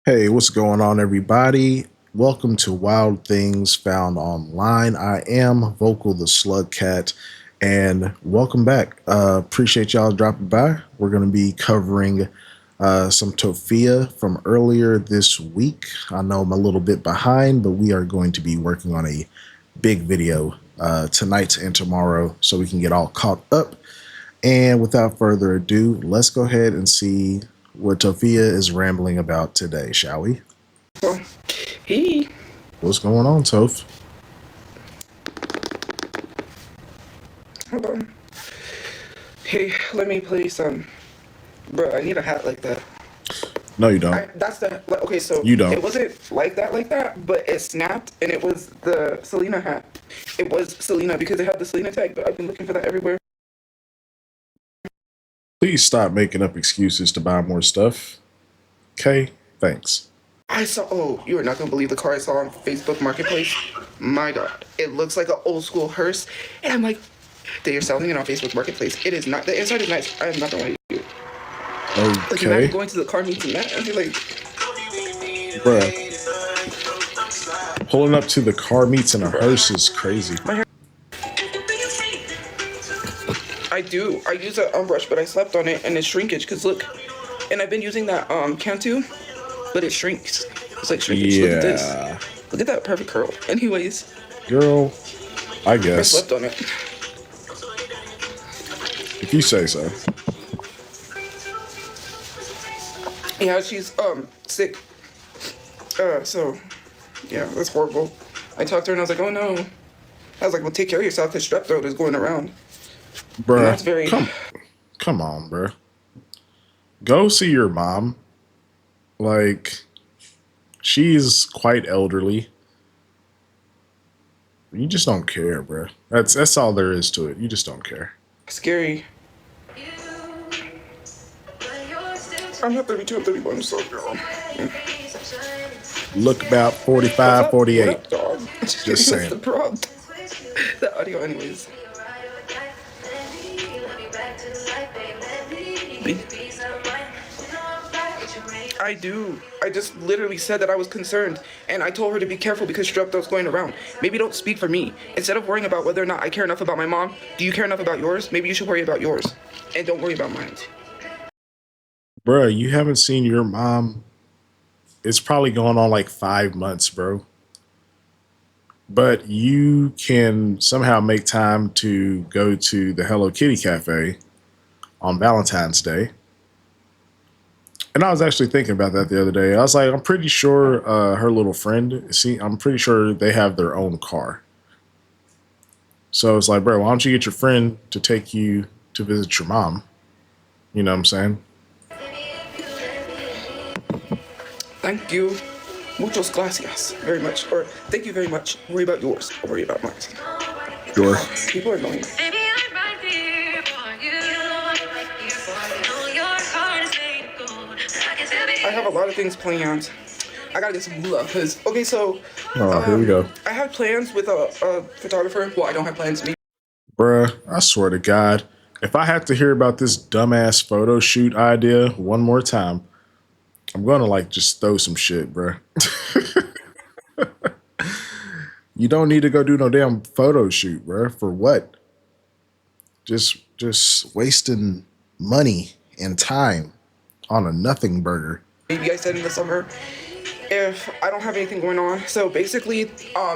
Hey, what's going on, everybody? Welcome to Wild Things Found Online. I am Vocal the Slug Cat, and welcome back. Appreciate y'all dropping by. We're going to be covering some Tophia from earlier this week. I know I'm a little bit behind, but we are going to be working on a big video tonight and tomorrow so we can get all caught up. And without further ado, let's go ahead and see what Tophia is rambling about today, shall we? Hey. What's going on, Toph? Hold on. Hey, let me play some. Bro, I need a hat like that. No, you don't. That's the. Okay, so. You don't. It wasn't like that, but it snapped and it was the Selena hat. It was Selena because it had the Selena tag, but I've been looking for that everywhere. Please stop making up excuses to buy more stuff. Okay? Thanks. I saw. Oh, you are not going to believe the car I saw on Facebook Marketplace. My God. It looks like an old school hearse. And I'm like, they're selling it on Facebook Marketplace. It is not. The inside is nice. I am not going to lie to you. Like, imagine going to the car meets and that, and you're like, bruh, pulling up to the car meets in a hearse is crazy. I do. I use an brush, but I slept on it, and it's shrinkage. Because look, and I've been using that Cantu, but it shrinks. It's like shrinkage. Yeah. Look at this. Look at that perfect curl. Anyways, girl, I guess. I slept on it. If you say so. Yeah, she's sick. So yeah, that's horrible. I talked to her and I was like, oh no. I was like, well, take care of yourself because strep throat is going around. Bruh, that's very... come on, bruh. Go see your mom. Like, she's quite elderly. You just don't care, bruh. That's all there is to it. You just don't care. Scary. I'm not 32, I'm 31, so girl. Look about 45, 48. What up, dog? Just saying. The audio, anyways. I do. I just literally said that I was concerned, and I told her to be careful because strep throat's going around. Maybe don't speak for me. Instead of worrying about whether or not I care enough about my mom, do you care enough about yours? Maybe you should worry about yours, and don't worry about mine. Bruh, you haven't seen your mom. It's probably going on like 5 months, bro. But you can somehow make time to go to the Hello Kitty Cafe on Valentine's Day. And I was actually thinking about that the other day. I was like, I'm pretty sure her little friend, I'm pretty sure they have their own car. So it's like, bro, why don't you get your friend to take you to visit your mom? You know what I'm saying? Thank you. Muchos gracias. Very much. Or thank you very much. Worry about yours. I'll worry about mine. Sure. People are annoying. I have a lot of things planned. I gotta get some moolah because, okay, so. Here we go. I have plans with a photographer. Well, I don't have plans. Bruh, I swear to God, if I have to hear about this dumbass photo shoot idea one more time, I'm gonna like just throw some shit, bruh. You don't need to go do no damn photo shoot, bruh. For what? Just wasting money and time on a nothing burger. Maybe I said in the summer if I don't have anything going on. So basically,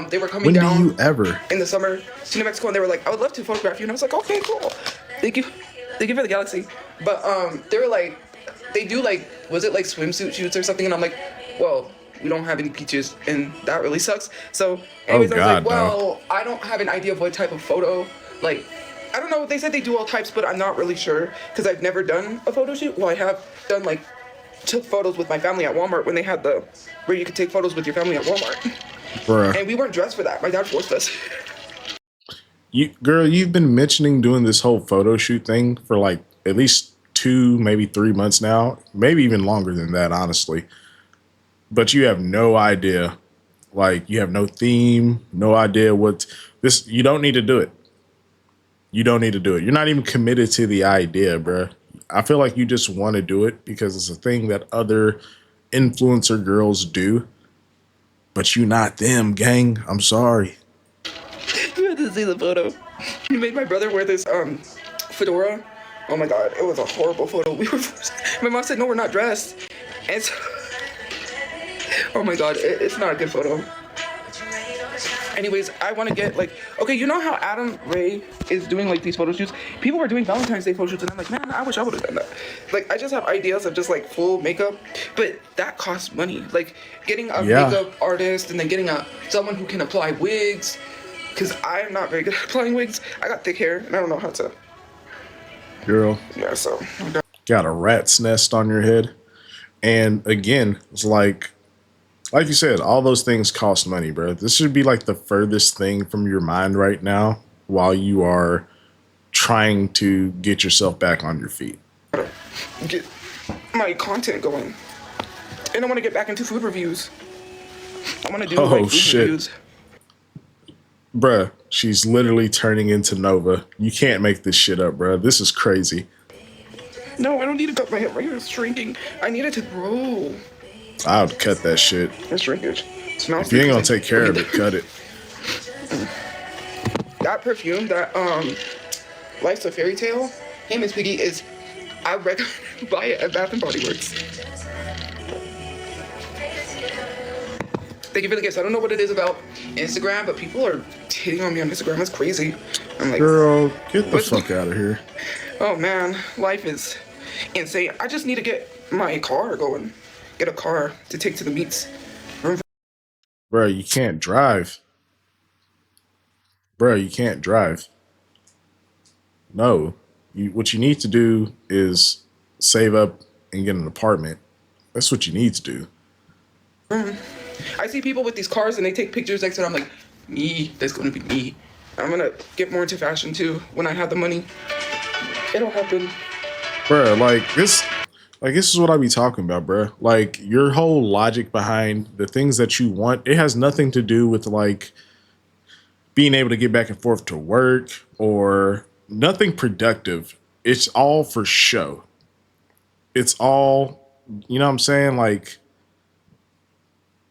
they were coming when down. When do you ever? In the summer to New Mexico, and they were like, I would love to photograph you. And I was like, okay, cool. Thank you for the galaxy. But they were like, they do like, was it like swimsuit shoots or something? And I'm like, well, we don't have any beaches, and that really sucks. So anyways, I was like, well, I don't have an idea of what type of photo, like, I don't know. They said they do all types, but I'm not really sure because I've never done a photo shoot. Well, I have done like, took photos with my family at Walmart when they had where you could take photos with your family at Walmart. Bruh. And we weren't dressed for that. My dad forced us. Girl, you've been mentioning doing this whole photo shoot thing for like at least 2, maybe 3 months now, maybe even longer than that, honestly. But you have no idea. Like, you have no theme, no idea what this. You don't need to do it. You don't need to do it. You're not even committed to the idea, bruh. I feel like you just want to do it because it's a thing that other influencer girls do, but you not them, gang. I'm sorry. You had to see the photo. You made my brother wear this fedora. Oh my god, it was a horrible photo. My mom said no, we're not dressed. And so, oh my god, it's not a good photo. Anyways, I want to get like, okay, you know how Adam Ray is doing like these photo shoots? People were doing Valentine's Day photo shoots, and I'm like, man, I wish I would have done that. Like, I just have ideas of just like full makeup, but that costs money. Like, getting a Yeah, makeup artist and then getting someone who can apply wigs, because I am not very good at applying wigs. I got thick hair, and I don't know how to. girl, Yeah, so. got a rat's nest on your head. And again, it's like you said, all those things cost money, bro. This should be like the furthest thing from your mind right now while you are trying to get yourself back on your feet. Get my content going. And I want to get back into food reviews. I want to do like Oh food shit. reviews. Bruh, she's literally turning into Nova. You can't make this shit up, bruh. This is crazy. No, I don't need to cut my hair. My hair is shrinking. I need it to grow. I would cut that shit. It's shrinkage. It smells If you ain't gonna good. take care of it, cut it. That perfume, that Life's a Fairy Tale, hey Miss Piggy, is I recommend buy it at Bath and Body Works. Thank you for the gifts. I don't know what it is about Instagram, but people are hitting on me on Instagram. It's crazy. I'm like, Girl, get the what's- fuck out of here. oh man, life is insane. I just need to get my car going. Get a car to take to the meets. Bruh, you can't drive. Bruh, you can't drive. No. What you need to do is save up and get an apartment. That's what you need to do. I see people with these cars and they take pictures next to it. I'm like, me, that's gonna be me. I'm gonna get more into fashion too when I have the money. It'll happen. Bruh, this is what I be talking about, bruh. Like, your whole logic behind the things that you want, it has nothing to do with like being able to get back and forth to work or nothing productive. It's all for show. It's all, you know what I'm saying? Like,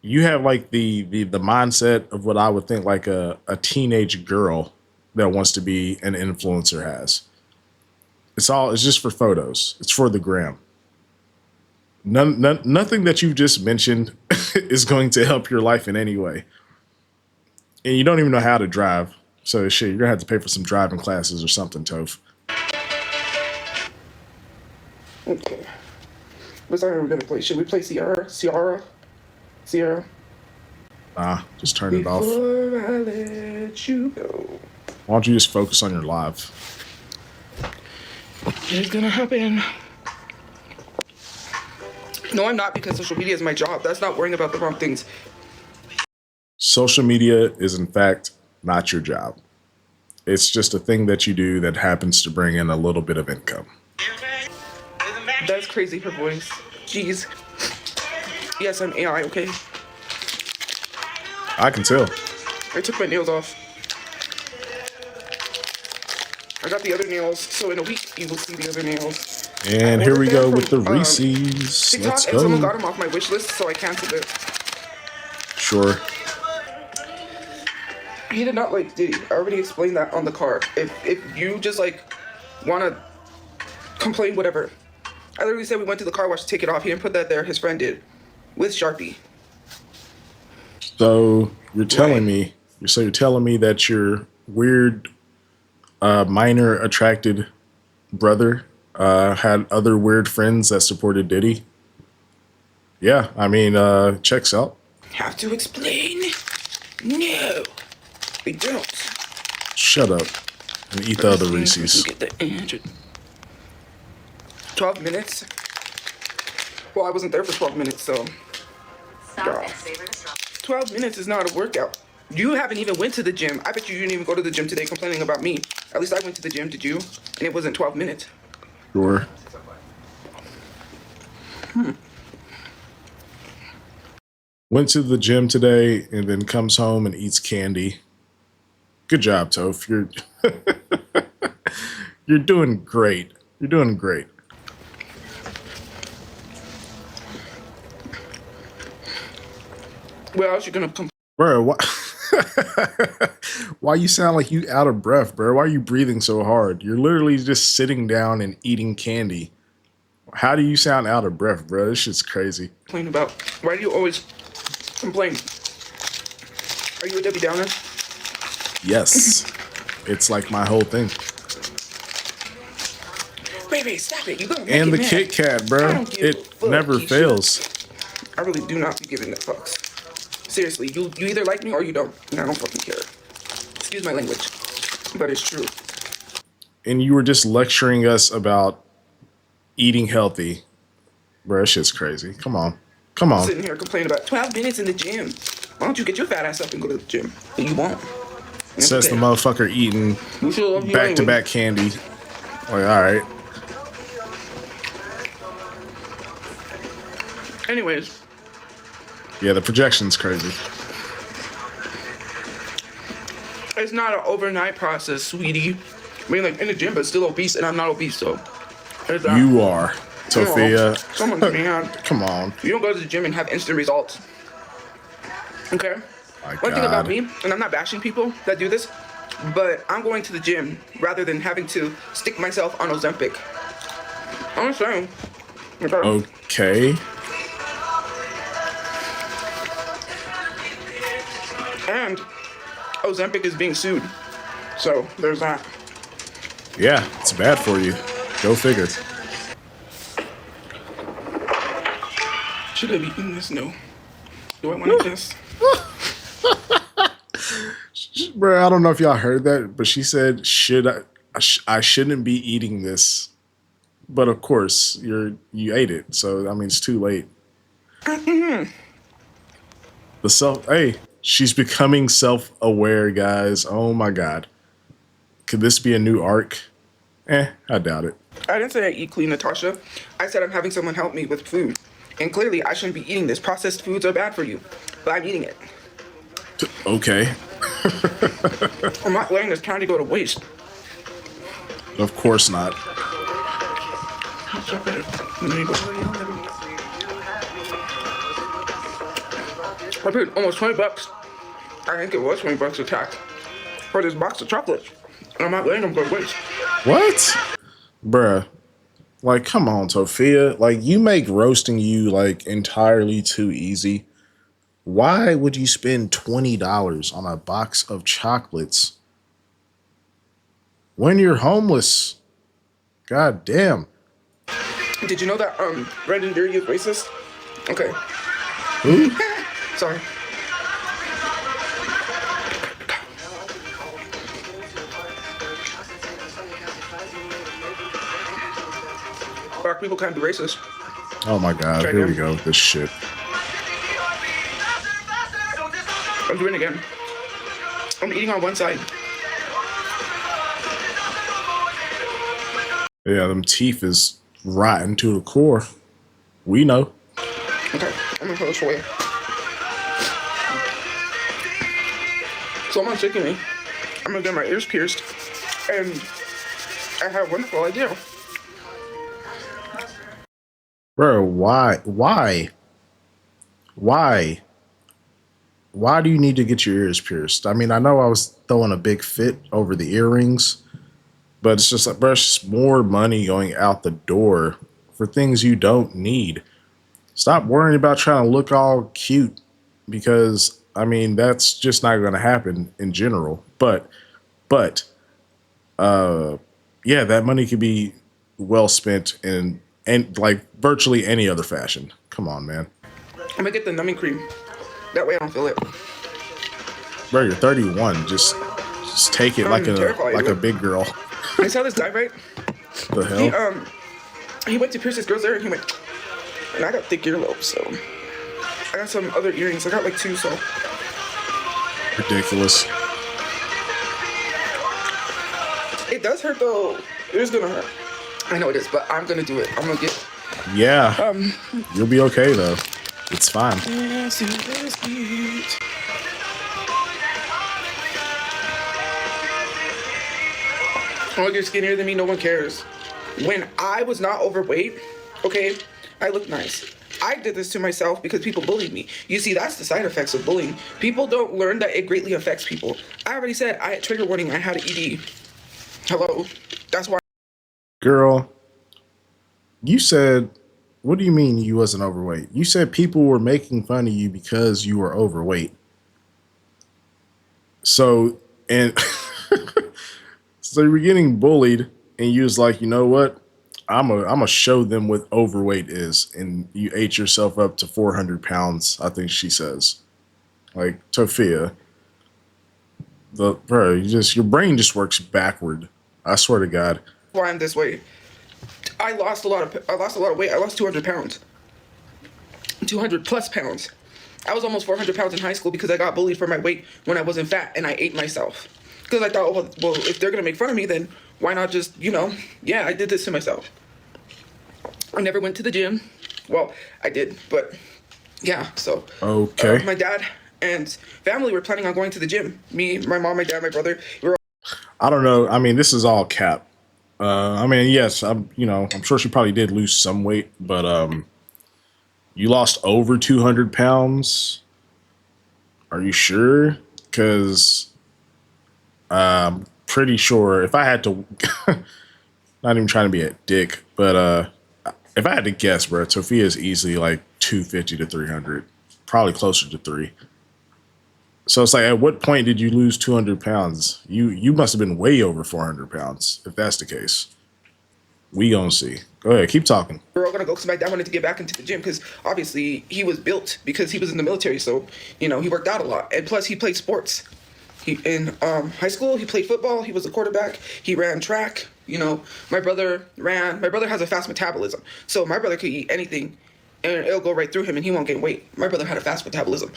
you have like the mindset of what I would think like a teenage girl that wants to be an influencer has. It's just for photos. It's for the gram. Nothing that you've just mentioned is going to help your life in any way. And you don't even know how to drive. So shit, you're gonna have to pay for some driving classes or something, Toph. Okay. What's our gonna play? Should we play Sierra? Sierra? Nah, just turn it off. Before I let you go. Why don't you just focus on your live? It's gonna happen. No, I'm not, because social media is my job. That's not worrying about the wrong things. Social media is in fact not your job. It's just a thing that you do that happens to bring in a little bit of income. That's crazy, her voice. Jeez. Yes, I'm AI, okay? I can tell. I took my nails off. I got the other nails, so in a week you will see the other nails. And here we go with the Reese's. TikTok, Let's and someone got go. them off my wish list, so I canceled it. Sure. He did not like Diddy. I already explained that on the car. If you just like wanna complain, whatever. I literally said we went to the car wash to take it off. He didn't put that there. His friend did, with Sharpie. So you're telling Right. me, you're telling me that your weird, minor attracted brother had other weird friends that supported Diddy? Yeah, I mean, checks out. Have to explain? No, we don't. Shut up and eat the other You Reese's. get the answer. 12 minutes? Well, I wasn't there for 12 minutes, so. God. 12 minutes is not a workout. You haven't even went to the gym. I bet you didn't even go to the gym today complaining about me. At least I went to the gym, did you? And it wasn't 12 minutes. Sure. Went to the gym today and then comes home and eats candy. Good job, Toph. You're doing great. You're doing great. Where else you gonna come? Bro, why? Why you sound like you out of breath, bro? Why are you breathing so hard? You're literally just sitting down and eating candy. How do you sound out of breath, bro? This shit's crazy. Complain about? Why do you always complain? Are you a Debbie Downer? Yes. It's like my whole thing. Baby, stop it. You gonna make And it the mad. Kit Kat, I bro. don't give a It fuck, never Keisha. fails. I really do not be giving a fucks. Seriously, you either like me or you don't. And I don't fucking care. Excuse my language. But it's true. And you were just lecturing us about eating healthy. Bro, that shit's crazy. Come on. Come on. Sitting here complaining about 12 minutes in the gym. Why don't you get your fat ass up and go to the gym? But you won't. Says the motherfucker eating back to back candy. Like, alright. Anyways. Yeah, the projection's crazy. It's not an overnight process, sweetie. I mean, like, in the gym, but still obese, and I'm not obese, so. You are, Tophia. Someone's mad. Come on. You don't go to the gym and have instant results. Okay? My One thing God. about me, and I'm not bashing people that do this, but I'm going to the gym rather than having to stick myself on Ozempic. I'm saying. Okay. And Ozempic is being sued. So, there's that. Yeah, it's bad for you. Go figure. Should I be eating this? No. Do I want this? Bro, I don't know if y'all heard that, but she said, I shouldn't be eating this. But of course, you ate it, so I mean it's too late. Hey, she's becoming self-aware, guys. Oh my God. Could this be a new arc? I doubt it. I didn't say I eat clean, Natasha. I said I'm having someone help me with food. And clearly I shouldn't be eating this. Processed foods are bad for you. But I'm eating it. Okay. I'm not letting this candy go to waste. Of course not. I paid almost $20. I think it was $20 a tax for this box of chocolates. And I'm not letting them go to waste. What? Bruh. Like, come on, Tophia. Like, you make roasting you, like, entirely too easy. Why would you spend $20 on a box of chocolates when you're homeless? God damn. Did you know that Brendan Deary is racist? Okay. Who? Sorry. Black people can't be racist. Oh my God, here we go with this shit. I'm doing it again. I'm eating on one side. Yeah, them teeth is rotten to the core. We know. Okay, I'm gonna throw this away. Someone's taking me. I'm gonna get my ears pierced. And I have a wonderful idea. Bro, why? Why do you need to get your ears pierced? I mean, I know I was throwing a big fit over the earrings, but it's just like, bro, it's just more money going out the door for things you don't need. Stop worrying about trying to look all cute because, I mean, that's just not going to happen in general. But, yeah, that money could be well spent in like virtually any other fashion. Come on, man. I'm gonna get the numbing cream. That way I don't feel it. Bro, you're 31. Just take it like a big girl. I saw this guy, right? The hell? He went to pierce his girl's ear and he went, and I got thick earlobes, so I got some other earrings. I got like 2, so Ridiculous. it does hurt though. It is gonna hurt. I know it is, but I'm gonna do it. I'm gonna get. Yeah. You'll be okay though. It's fine. Oh, you're skinnier than me. No one cares. When I was not overweight, okay, I look nice. I did this to myself because people bullied me. You see, that's the side effects of bullying. People don't learn that it greatly affects people. I already said, I had trigger warning, I had an ED. Hello. That's why. Girl, you said, what do you mean you wasn't overweight? You said people were making fun of you because you were overweight. So, and so you were getting bullied, and you was like, you know what? I'm a show them what overweight is, and you ate yourself up to 400 pounds. I think she says, like Tophia, the bro, your brain just works backward. I swear to God. Why I'm this way. I lost a lot of weight. I lost 200 pounds. 200 plus pounds. I was almost 400 pounds in high school because I got bullied for my weight when I wasn't fat and I ate myself. Because I thought, well, if they're going to make fun of me, then why not just, yeah, I did this to myself. I never went to the gym. Well, I did, but yeah, so. Okay. My dad and family were planning on going to the gym. Me, my mom, my dad, my brother. We were I don't know. I mean, this is all cap. I mean, yes, I'm sure she probably did lose some weight, but you lost over 200 pounds. Are you sure? Because I'm pretty sure if I had to, not even trying to be a dick, but if I had to guess, bro, Tophia is easily like 250 to 300, probably closer to 3. So it's like, at what point did you lose 200 pounds? You must have been way over 400 pounds, if that's the case. We gonna see. Go ahead, keep talking. all gonna go because my dad wanted to get back into the gym because obviously he was built because he was in the military, so he worked out a lot, and plus he played sports. He in high school he played football. He was a quarterback. He ran track. My brother ran. My brother has a fast metabolism, so my brother could eat anything, and it'll go right through him, and he won't gain weight. My brother had a fast metabolism.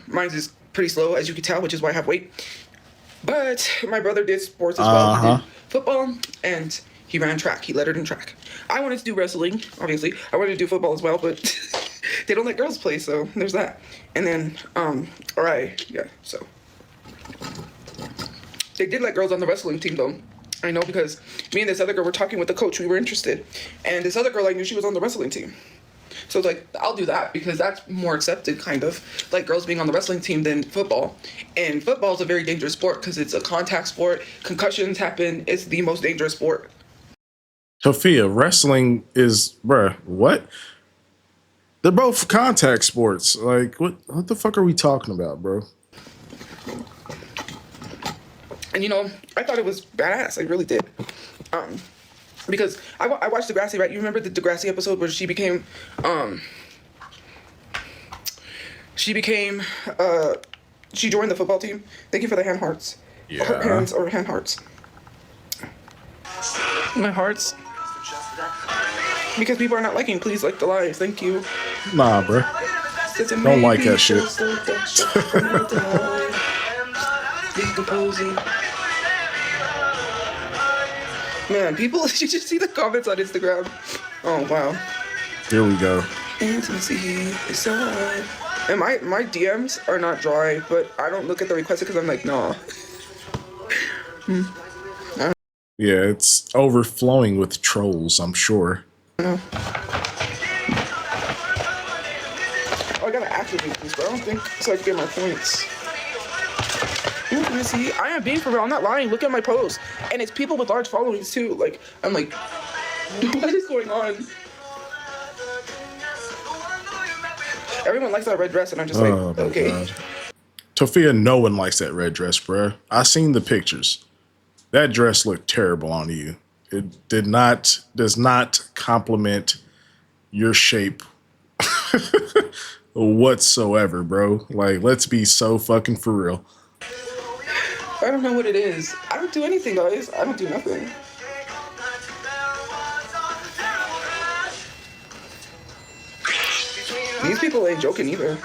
Mine's is pretty slow, as you can tell, which is why I have weight. But my brother did sports as well. He did football and he ran track. He lettered in track. I wanted to do wrestling, obviously. I wanted to do football as well, but they don't let girls play, so there's that. And then, so. They did let girls on the wrestling team, though. I know because me and this other girl were talking with the coach. We were interested. And this other girl, I knew she was on the wrestling team. So it's like, I'll do that because that's more accepted, kind of, like girls being on the wrestling team than football. And football is a very dangerous sport because it's a contact sport. Concussions happen. It's the most dangerous sport. Tophia, wrestling is, bruh, what? They're both contact sports. Like, what the fuck are we talking about, bro? And I thought it was badass. I really did. Because I watched Degrassi, right? You remember the Degrassi episode where she became, she joined the football team. Thank you for the hand hearts. Yeah. Hands or hand hearts. My hearts. Because people are not liking, please like the lives. Thank you. Nah, bro. Don't like that shit. Man, people, you should see the comments on Instagram. Oh, wow. Here we go. Intimacy is so hard. And my DMs are not dry, but I don't look at the requests because I'm like, nah. Yeah, it's overflowing with trolls, I'm sure. Oh, I gotta activate this, but I don't think so I can get my points. See, I am being for real. I'm not lying. Look at my posts. And it's people with large followings, too. Like, I'm like, what is going on? Everyone likes that red dress, and I'm just like, okay. God. Tophia, no one likes that red dress, bruh. I seen the pictures. That dress looked terrible on you. It does not complement your shape whatsoever, bro. Like, let's be so fucking for real. I don't know what it is. I don't do anything, guys. I don't do nothing. These people ain't joking either.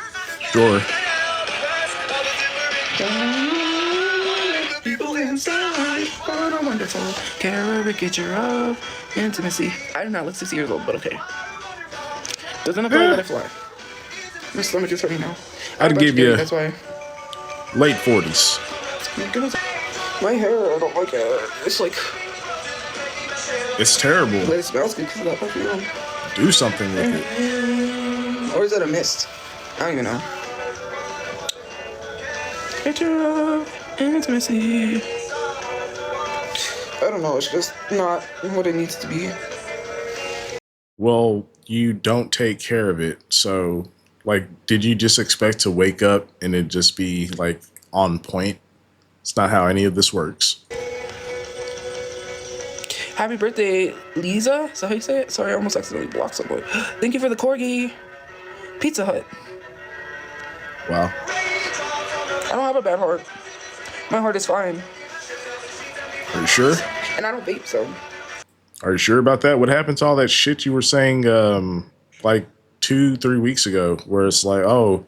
Sure. People inside, oh, wonderful. Caricature of intimacy. I'm not like 6 years old, but okay. Doesn't apply that I fly. My stomach is hurting now. I'd give you that's why. Late 40s. My hair, I don't like it. It's like. It's terrible. But it smells good because of that perfume. Do something with it. Or is it a mist? I don't even know. Picture of intimacy. I don't know. It's just not what it needs to be. Well, you don't take care of it. So, like, did you just expect to wake up and it just be like on point? It's not how any of this works. Happy birthday, Lisa. Is that how you say it? Sorry, I almost accidentally blocked someone. Thank you for the corgi. Pizza Hut. Wow. I don't have a bad heart. My heart is fine. Are you sure? And I don't vape, so. Are you sure about that? What happened to all that shit you were saying like 2-3 weeks ago where it's like, oh,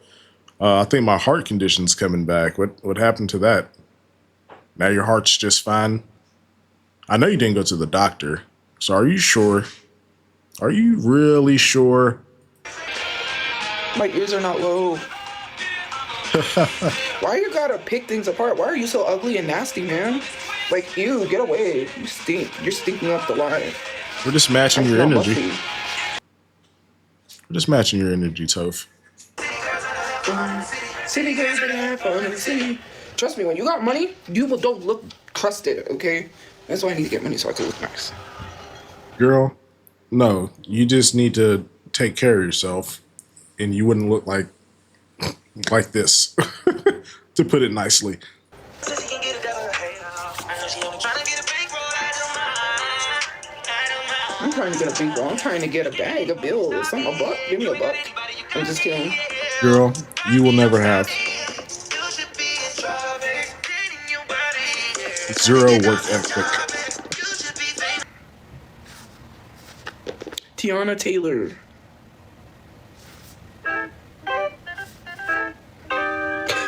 I think my heart condition's coming back. What happened to that? Now your heart's just fine? I know you didn't go to the doctor. So are you sure? Are you really sure? My ears are not low. Why you gotta pick things apart? Why are you so ugly and nasty, man? Like, ew, get away. You stink. You're stinking up the line. We're just matching I your smell energy. musty. We're just matching your energy, Toph. City girls that have fun in the city. Trust me, when you got money, you don't look crusted, okay? That's why I need to get money so I can look nice. Girl, no. You just need to take care of yourself and you wouldn't look like this. To put it nicely. I'm trying to get a bankroll. I'm trying to get a bag of bills. I'm a buck. Give me a buck. I'm just kidding. Girl, you will never have zero work ethic. Tiana Taylor.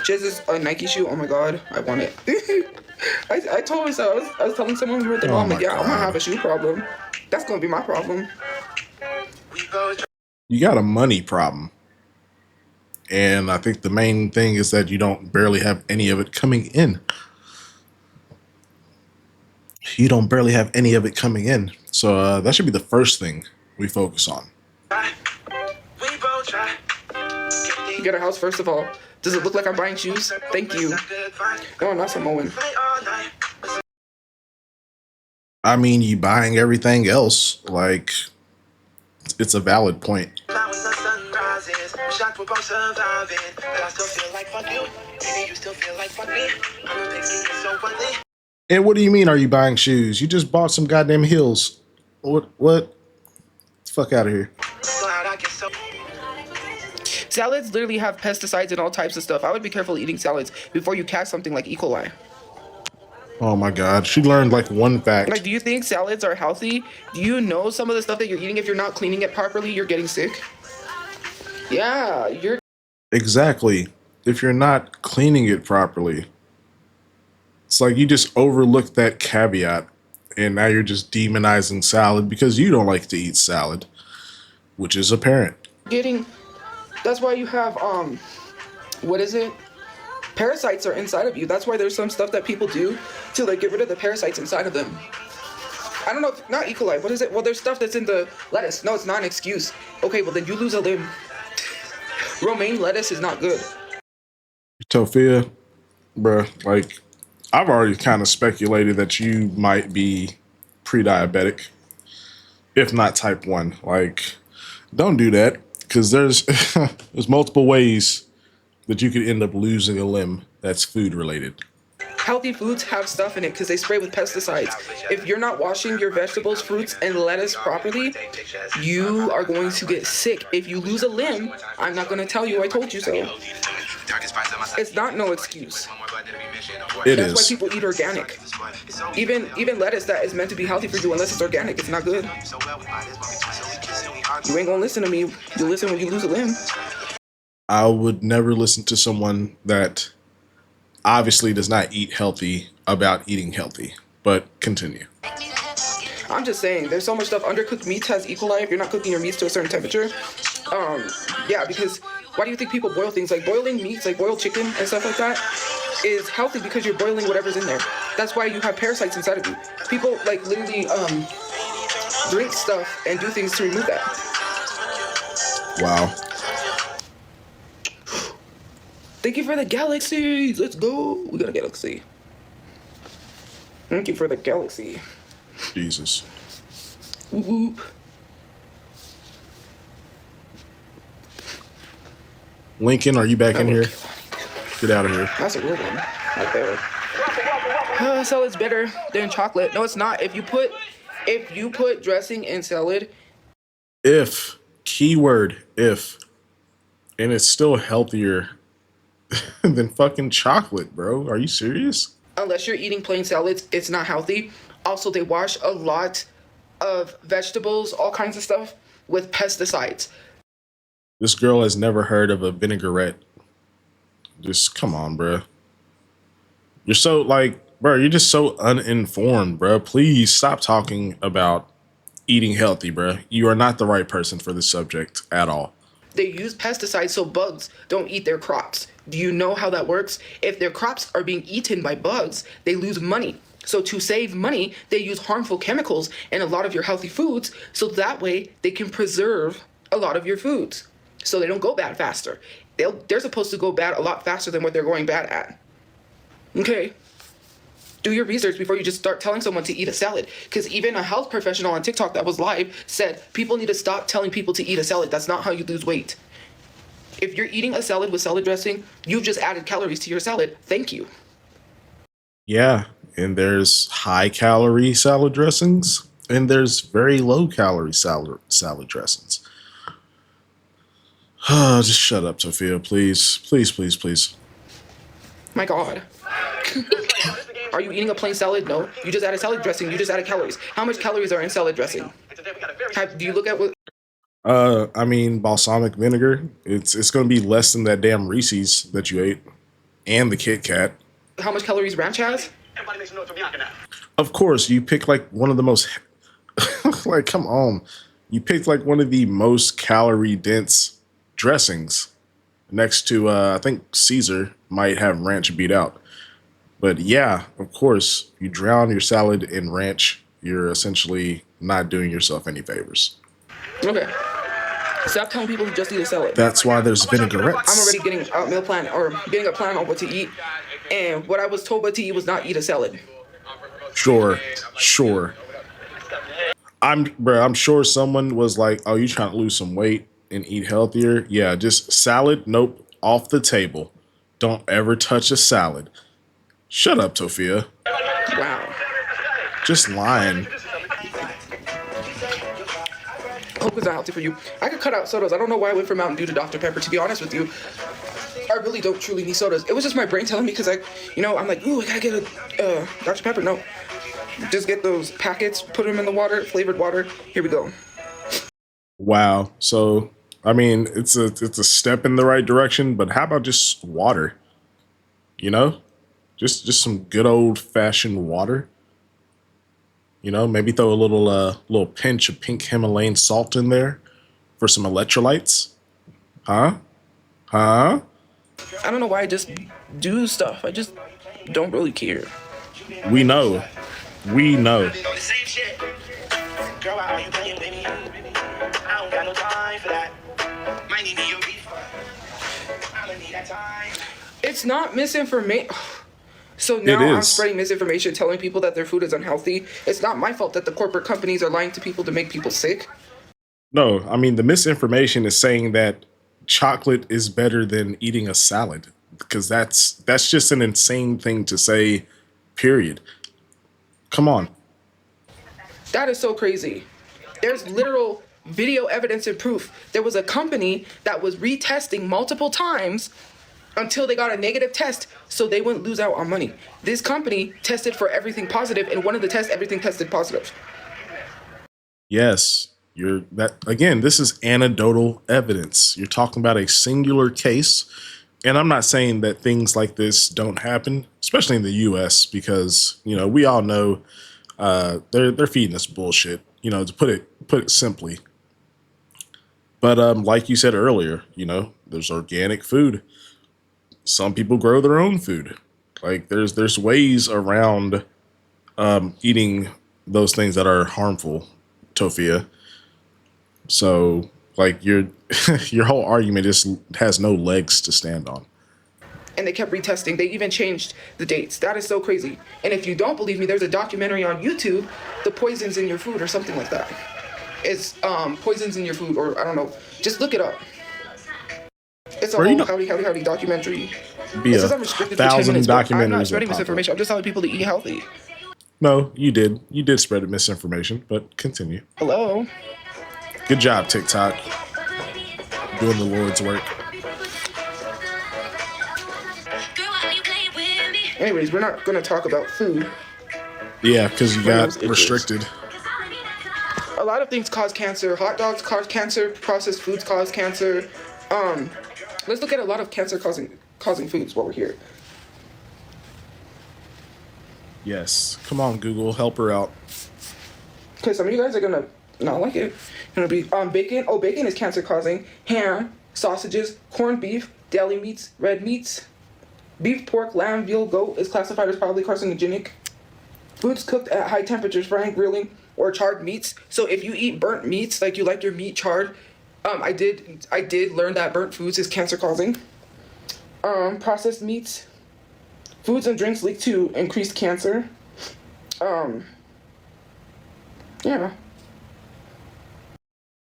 She has this Nike shoe. Oh my god, I want it. I told her so. I was telling someone we were at the mall. I'm like, yeah, I'm gonna have a shoe problem. That's gonna be my problem. You got a money problem. And I think the main thing is that you don't barely have any of it coming in. You don't barely have any of it coming in. So that should be the first thing we focus on. Get a house first of all. Does it look like I'm buying shoes? Thank you. No, not Samoan. I mean, you buying everything else. Like, it's a valid point. And what do you mean, are you buying shoes? You just bought some goddamn heels. What? Fuck out of here. Salads literally have pesticides and all types of stuff. I would be careful eating salads before you catch something like E. coli. Oh my god, she learned like one fact. Like, do you think salads are healthy? Do you know some of the stuff that you're eating, if you're not cleaning it properly, you're getting sick? Yeah, you're... Exactly. If you're not cleaning it properly. It's like you just overlooked that caveat and now you're just demonizing salad because you don't like to eat salad, which is apparent. getting... That's why you have, what is it? Parasites are inside of you. That's why there's some stuff that people do to, like, get rid of the parasites inside of them. I don't know, not E. coli. What is it? Well, there's stuff that's in the lettuce. No, it's not an excuse. Okay, well, then you lose a limb. Romaine lettuce is not good. Tophia, bruh, like, I've already kind of speculated that you might be pre-diabetic, if not type 1. Like, don't do that, because there's multiple ways that you could end up losing a limb that's food related. Healthy foods have stuff in it because they spray with pesticides. If you're not washing your vegetables, fruits, and lettuce properly, you are going to get sick. If you lose a limb, I'm not going to tell you I told you so. It's not no excuse. That's why people eat organic. Even lettuce that is meant to be healthy for you, unless it's organic, it's not good. You ain't gonna listen to me. You listen when you lose a limb. I would never listen to someone that obviously does not eat healthy about eating healthy. But continue. I'm just saying, there's so much stuff. Undercooked meats has E. coli if you're not cooking your meats to a certain temperature. Yeah, because why do you think people boil things? Like boiling meats, like boiled chicken and stuff like that, is healthy because you're boiling whatever's in there. That's why you have parasites inside of you. People like literally drink stuff and do things to remove that. Wow. Thank you for the galaxies. Let's go. We got a galaxy. Thank you for the galaxy. Jesus. Whoop, whoop. Lincoln, are you back in here? Get out of here. That's a good one. Right there. Salad's better than chocolate. No, it's not. If you put dressing in salad, If, keyword, if, and it's still healthier than fucking chocolate, bro. Are you serious? unless you're eating plain salads, it's not healthy. Also, they wash a lot of vegetables, all kinds of stuff, with pesticides. This girl has never heard of a vinaigrette. Just come on, bro. You're so like, bro, you're just so uninformed, bro. Please stop talking about eating healthy, bro. You are not the right person for this subject at all. They use pesticides so bugs don't eat their crops. Do you know how that works? If their crops are being eaten by bugs, they lose money. So to save money, they use harmful chemicals in a lot of your healthy foods, so that way they can preserve a lot of your foods, so they don't go bad faster. They're supposed to go bad a lot faster than what they're going bad at. Okay? Do your research before you just start telling someone to eat a salad. Because even a health professional on TikTok that was live said people need to stop telling people to eat a salad. That's not how you lose weight. If you're eating a salad with salad dressing, you've just added calories to your salad. Thank you. Yeah, and there's high calorie salad dressings, and there's very low calorie salad dressings. Just shut up, Sophia, please, please, please, please. My God. Are you eating a plain salad? No. You just added salad dressing. You just added calories. How much calories are in salad dressing? Do you look at what? I mean, balsamic vinegar. It's gonna be less than that damn Reese's that you ate, and the Kit Kat. How much calories ranch has? Of course, you pick like one of the most. Like, come on, you picked like one of the most calorie dense dressings. Next to, I think Caesar might have ranch beat out. But yeah, of course, you drown your salad in ranch, you're essentially not doing yourself any favors. Okay. Stop telling people to just eat a salad. That's why there's vinaigrettes. I'm already getting a meal plan or getting a plan on what to eat. And what I was told what to eat was not eat a salad. Sure, sure. I'm sure someone was like, "Oh, you trying to lose some weight and eat healthier?" Yeah, just salad. Nope, off the table. Don't ever touch a salad. Shut up, Tophia. Wow. Just lying. Coke is not healthy for you. I could cut out sodas. I don't know why I went from Mountain Dew to Dr. Pepper, to be honest with you. I really don't truly need sodas. It was just my brain telling me because I'm like, ooh, I gotta get a Dr. Pepper. No. Just get those packets, put them in the water, flavored water. Here we go. Wow. So, I mean, it's a step in the right direction, but how about just water? You know? Just some good old fashioned water. You know, maybe throw a little pinch of pink Himalayan salt in there for some electrolytes. Huh? Huh? I don't know why I just do stuff. I just don't really care. We know. We know. The same shit. Girl, why are you playing with me? I don't got no time for that. Might need me your beef. I don't need that time. It's not misinformation. So now I'm is. spreading misinformation, telling people that their food is unhealthy. It's not my fault that the corporate companies are lying to people to make people sick. No, I mean the misinformation is saying that chocolate is better than eating a salad because that's just an insane thing to say. Period. Come on. That is so crazy. There's literal video evidence and proof. There was a company that was retesting multiple times until they got a negative test so they wouldn't lose out on money. This company tested for everything positive, and one of the tests, everything tested positive. Yes, you're that again, this is anecdotal evidence. You're talking about a singular case. And I'm not saying that things like this don't happen, especially in the US, because, you know, we all know they're feeding us bullshit, you know, to put it simply. But like you said earlier, you know, there's organic food. Some people grow their own food. Like there's ways around eating those things that are harmful, Tophia. So Like your your whole argument just has no legs to stand on. And they kept retesting. They even changed the dates. That is so crazy. And if you don't believe me, there's a documentary on YouTube, "The Poisons in Your Food" or something like that. It's poisons in your food, or I don't know. Just look it up. It's a Bro, you whole know, howdy documentary. be It a says I'm restricted for 10 thousand minutes, but I'm not documentaries that spreading pop up. misinformation. I'm just telling people to eat healthy. No, you did. You did spread misinformation, but continue. Hello. Good job, TikTok. Doing the Lord's work. Anyways, we're not gonna talk about food. Yeah, because you My nose got itches. restricted. A lot of things cause cancer. Hot dogs cause cancer. Processed foods cause cancer. Let's look at a lot of cancer causing foods while we're here. Yes. Come on, Google, help her out. Because some of you guys are gonna not like it. Gonna be bacon. Oh, bacon is cancer causing. Ham, sausages, corned beef, deli meats, red meats, beef, pork, lamb, veal, goat is classified as probably carcinogenic. Foods cooked at high temperatures, frying, grilling, or charred meats. So if you eat burnt meats, like you like your meat charred, I did learn that burnt foods is cancer causing. Processed meats, foods and drinks lead to increased cancer. Yeah.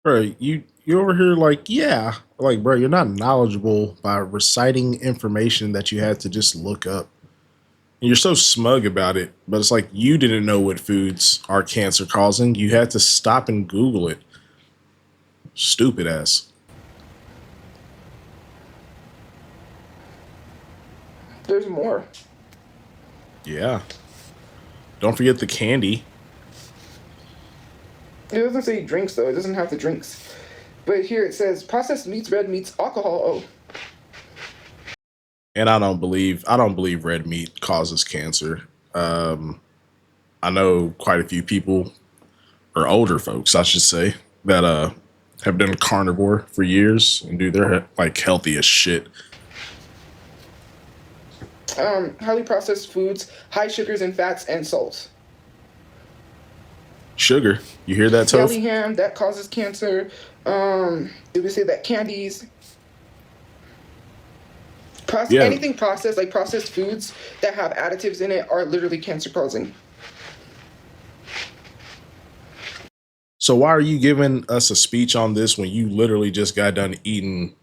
Bro, you over here like, yeah. Like, bro, you're not knowledgeable by reciting information that you had to just look up. And you're so smug about it, but it's like you didn't know what foods are cancer causing. You had to stop and Google it. Stupid ass. There's more. Yeah. Don't forget the candy. It doesn't say drinks though. It doesn't have the drinks. But here it says processed meats, red meats, alcohol. Oh, And I don't believe red meat causes cancer. I know quite a few people, or older folks, I should say, that have been carnivore for years and do their like healthy as shit. highly processed foods, high sugars and fats and salts. Sugar, you hear that, Deli Toph? ham that causes cancer. Did we say that candies? Yeah. Anything processed, like processed foods that have additives in it, are literally cancer causing. So why are you giving us a speech on this when you literally just got done eating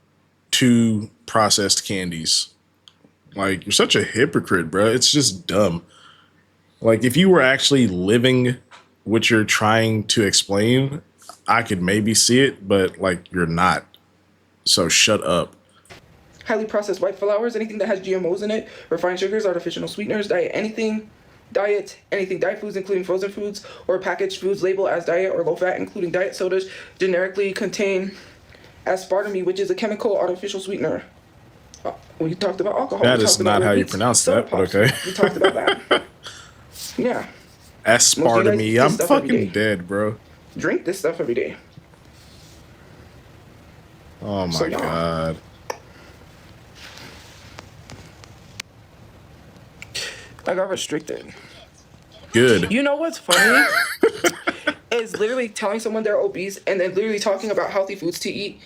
2 processed candies? Like, you're such a hypocrite, bro. It's just dumb. Like, if you were actually living what you're trying to explain, I could maybe see it, but like, you're not. So shut up. Highly processed white flours, anything that has GMOs in it, refined sugars, artificial sweeteners, diet foods, including frozen foods or packaged foods labeled as diet or low fat, including diet sodas, generically contain aspartame, which is a chemical artificial sweetener. We talked about alcohol. That We is talked about not how red you meats, pronounce soda that, but pops. okay. We talked about that. Yeah. Most of you guys eat Aspartame. this I'm stuff every fucking day. dead, bro. Drink this stuff every day. Oh So my yeah. god. I got restricted. Good. You know what's funny? Is literally telling someone they're obese and then literally talking about healthy foods to eat,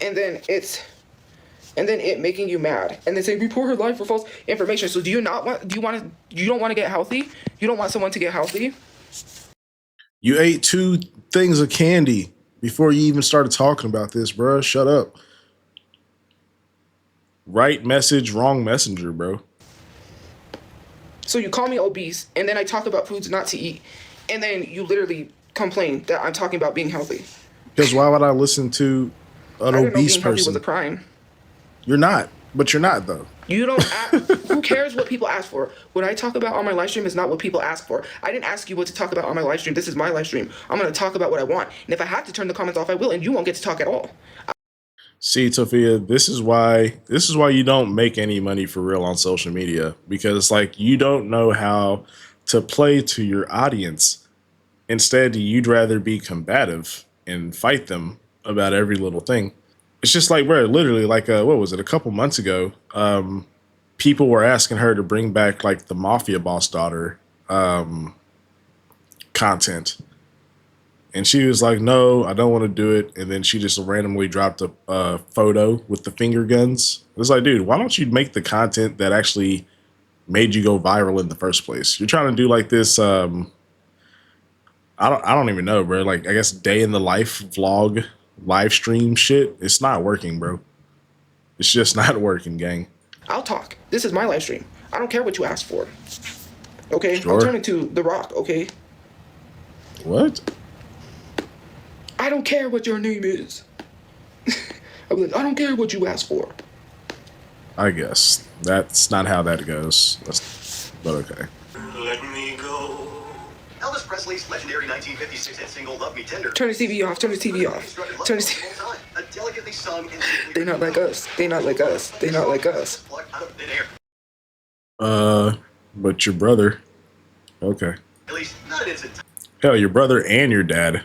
and then it making you mad, and then saying report her life for false information. So you don't want to get healthy? You don't want someone to get healthy? You ate 2 things of candy before you even started talking about this, bro. Shut up. Right message, wrong messenger, bro. So you call me obese, and then I talk about foods not to eat, and then you literally complain that I'm talking about being healthy. Because why would I listen to an I didn't know obese being healthy was person? a crime. You're not, but you're not though. You don't who cares what people ask for? What I talk about on my live stream is not what people ask for. I didn't ask you what to talk about on my live stream. This is my live stream. I'm going to talk about what I want. And if I have to turn the comments off, I will, and you won't get to talk at all. See, Tophia, this is why you don't make any money for real on social media, because like you don't know how to play to your audience. Instead, you'd rather be combative and fight them about every little thing. It's just like, bro, literally, like, what was it? A couple months ago, people were asking her to bring back like the mafia boss daughter content, And she was like, no, I don't want to do it. And then she just randomly dropped a photo with the finger guns. It was like, dude, why don't you make the content that actually made you go viral in the first place? You're trying to do like this, I don't even know, bro. Like, I guess day in the life vlog live stream shit. It's not working, bro. It's just not working, gang. I'll talk. This is my live stream. I don't care what you asked for. Okay? Sure. I'll turn it to The Rock, okay? What? I don't care what your name is. I'm like, I don't care what you asked for. I guess. That's not how that goes. But okay. Let me go. Elvis Presley's legendary 1956 hit single "Love Me Tender." Turn the TV off. Turn the TV off. Turn the TV. A delicately sung and They not like us. They not like us. They not like us. plucked out of thin air. But your brother. Okay. At least not in its Hell, your brother and your dad.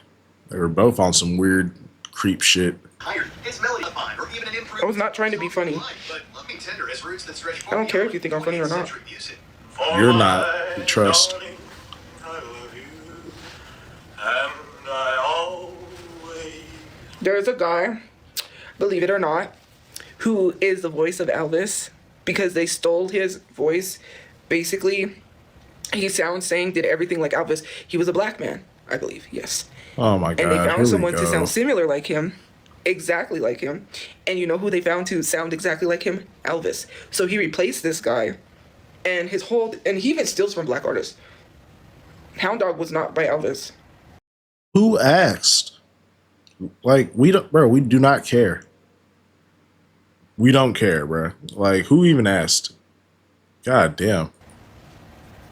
They were both on some weird creep shit. entirety. Its melody fine, or even an improved. I was not trying to be funny. But "Love Me Tender" has roots that stretch. I don't care if you think I'm funny or not. You're not. Trust. There's a guy, believe it or not, who is the voice of Elvis because they stole his voice. Basically, he did everything like Elvis. He was a black man, I believe, yes. Oh my god. And they Here found we someone to go. sound similar like him, exactly like him. And you know who they found to sound exactly like him? Elvis. So he replaced this guy, and he even steals from black artists. Hound Dog was not by Elvis. Who asked? Like, we don't, bro, we do not care. We don't care, bro. Like, who even asked? God damn.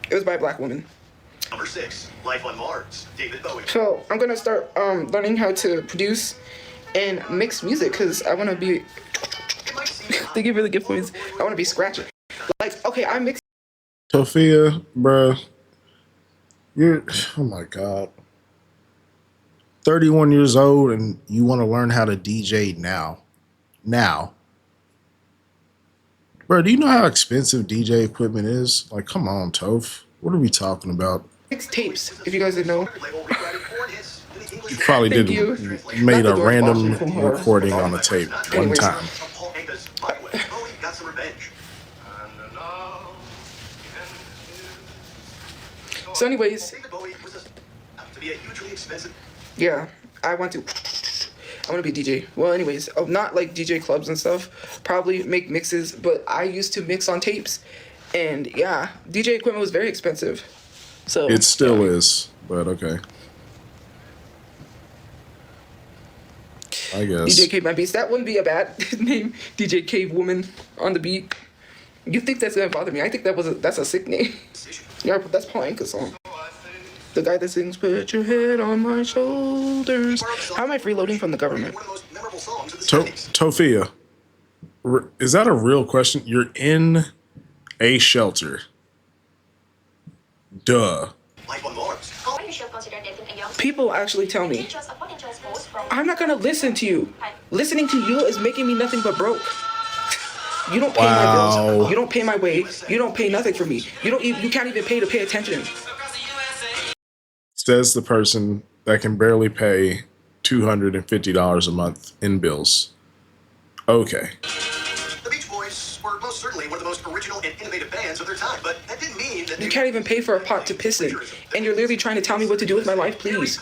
It was by a black woman. Number 6, "Life on Mars," David Bowie. So I'm gonna start learning how to produce and mix music because I want to be. It might seem They give really good points. I want to be scratching. Like, okay, I mix. Tophia, bro. You're, oh my god. 31 years old and you want to learn how to DJ now. Now. Bro, do you know how expensive DJ equipment is? Like, come on, Toph. What are we talking about? Mix tapes, if you guys didn't know. You probably Thank did. you. You made a Not the random George Washington recording on a tape one Anyways. time. Bowie got some revenge. So anyways, David Bowie was to be a hugely expensive. yeah, I want to be DJ. Well, anyways, not like DJ clubs and stuff. Probably make mixes, but I used to mix on tapes, and yeah, DJ equipment was very expensive. So It still is, but okay. I guess. DJ Cave My Beast. That wouldn't be a bad name. DJ Cave Woman on the beat. You think that's gonna bother me? I think that's a sick name. Yeah, but that's Paul Anka's song. The guy that sings "Put Your Head on My Shoulders." How am I freeloading from the government? One of the most memorable songs of the To- 70s. Tophia, is that a real question? You're in a shelter. Duh. Life on Mars. Why you should consider dating a young People actually tell me, just a potential spouse from I'm not gonna listen to you. Listening to you is making me nothing but broke. You don't pay my Wow. bills. You don't pay my way. You don't pay nothing for me. You can't even pay to pay attention. Says the person that can barely pay $250 a month in bills. Okay. The Beach Boys were most certainly one of the most original and innovative bands of their time, but that didn't mean that You can't even pay for a pot to piss in, and you're literally trying to tell me what to do with my life, please.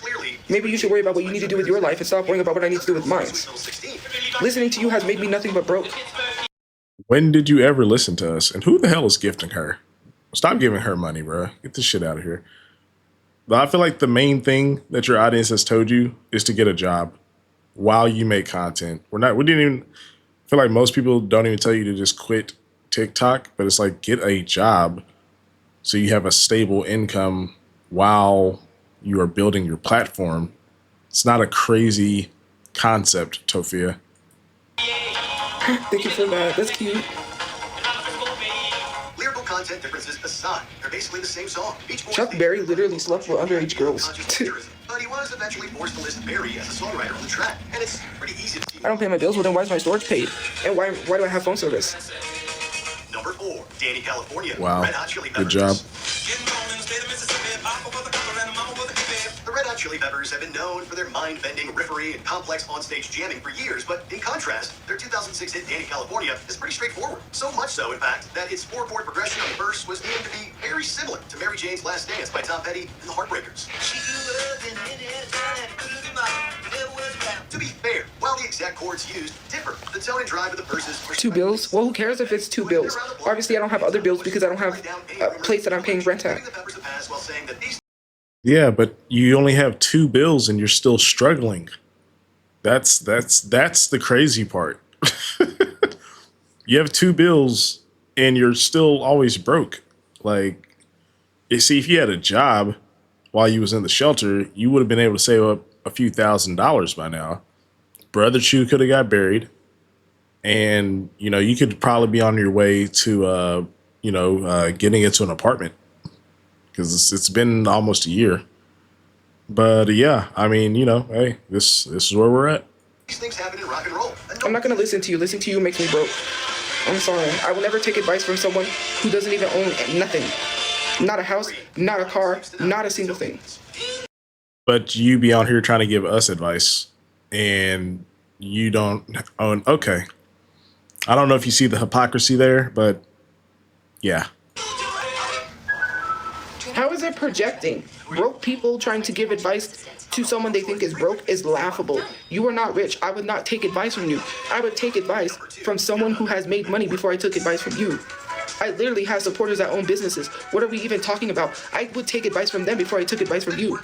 Maybe you should worry about what you need to do with your life and stop worrying about what I need to do with mine. Listening to you has made me nothing but broke. When did you ever listen to us? And who the hell is gifting her? Stop giving her money, bro. Get this shit out of here. But I feel like the main thing that your audience has told you is to get a job while you make content. We didn't even feel like most people don't even tell you to just quit TikTok, but it's like get a job so you have a stable income while you are building your platform. It's not a crazy concept, Tophia. Thank you for that. That's cute. lyrical content differences aside, they're basically the same song. Beach Boys Chuck Berry literally slept with underage girls. but he was eventually forced to list Berry as a songwriter on the track, and it's pretty easy to see. I don't pay my bills, well then why is my storage paid? And why do I have phone service? Number 4, Danny California. Wow. Red Hot Chili Good Peppers. job. The Red Hot Chili Peppers have been known for their mind-bending riffing and complex onstage jamming for years, but in contrast, their 2006 hit Danny California is pretty straightforward. So much so, in fact, that its 4-chord progression on the verse was deemed to be very similar to Mary Jane's Last Dance by Tom Petty and the Heartbreakers. To be fair, while the exact chords used differ, the tone and drive of the verses are 2 bills? Well, who cares if it's 2 bills? Obviously, I don't have other bills because I don't have a place that I'm paying rent at. Yeah, but you only have 2 bills and you're still struggling. That's the crazy part. You have 2 bills and you're still always broke. Like, you see, if you had a job while you was in the shelter, you would have been able to save up a few $1,000s by now. Brother Chu could have got buried, and you could probably be on your way to getting into an apartment, because it's been almost a year. But yeah, I mean, hey, this is where we're at. These things happen in rock and roll. I'm not gonna listen to you. Listening to you makes me broke. I'm sorry. I will never take advice from someone who doesn't even own nothing. Not a house, not a car, not a single thing. But you be out here trying to give us advice, and you don't own. Okay, I don't know if you see the hypocrisy there, but yeah. How is it projecting? Broke people trying to give advice to someone they think is broke is laughable. You are not rich. I would not take advice from you. I would take advice from someone who has made money before I took advice from you. I literally have supporters that own businesses. What are we even talking about? I would take advice from them before I took advice from you.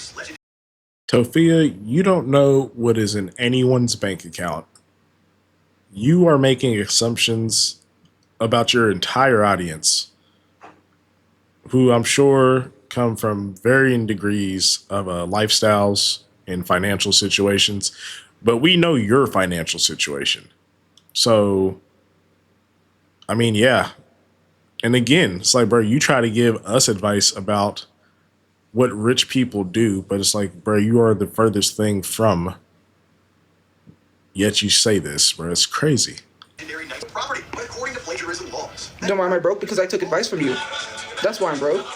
Tophia, you don't know what is in anyone's bank account. You are making assumptions about your entire audience, who I'm sure come from varying degrees of lifestyles and financial situations, but we know your financial situation. So, I mean, yeah. And again, it's like, bro, you try to give us advice about what rich people do, but it's like, bro, you are the furthest thing from, yet you say this, bro. It's crazy. Property, but according to plagiarism laws. Don't mind, am I broke because I took advice from you? That's why I'm broke.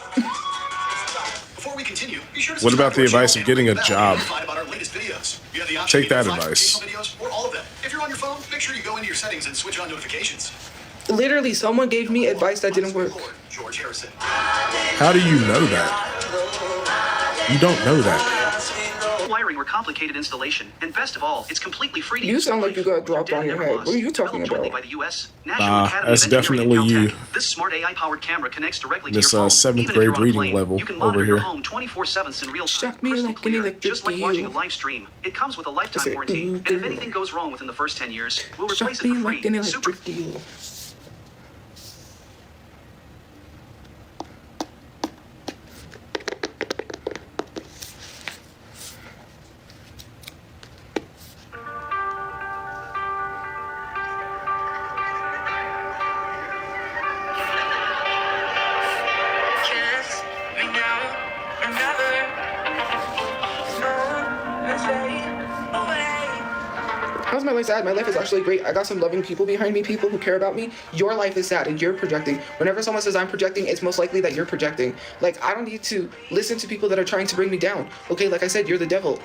Before we continue, be sure to What about the advice of getting a job? Take that advice. Or all of them. If you're on your phone, make sure you go into your settings and switch on notifications. Literally, someone gave me advice that didn't work. George Harrison. How do you know that? You don't know that. Wiring or complicated installation, and best of all, it's completely free to You use. sound like you got dropped on your head. What are you talking Developed jointly about? by the US National Academy That's of Engineering definitely and you. Caltech. This smart AI-powered camera connects directly This, to your phone. 7th Even if grade you're on a reading plane, level you can over monitor your here. home 24/7 in real time. Shock me Crystal like an clear, electric just like watching a eel. live stream. It comes with a lifetime Say, warranty, ooh, and if girl. anything goes wrong within the first 10 years, we'll replace Shock it me for like an free. Super. electric eel. Kiss me now or never. No, stay away. How's my life sad? My life is actually great. I got some loving people behind me, people who care about me. Your life is sad and you're projecting. Whenever someone says I'm projecting, it's most likely that you're projecting. Like, I don't need to listen to people that are trying to bring me down. Okay, like I said, you're the devil.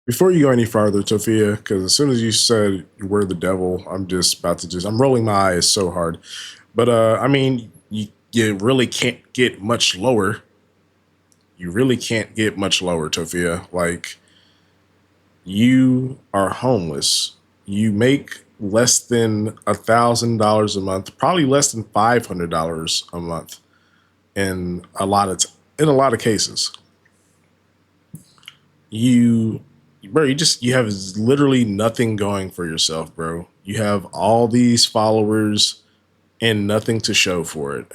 Before you go any farther, Tophia, because as soon as you said we're the devil, I'm just about to I'm rolling my eyes so hard. But I mean, you really can't get much lower. You really can't get much lower, Tophia. Like, you are homeless. You make less than $1,000 a month, probably less than $500 a month in a lot of cases. Bro, you have literally nothing going for yourself, bro. You have all these followers and nothing to show for it.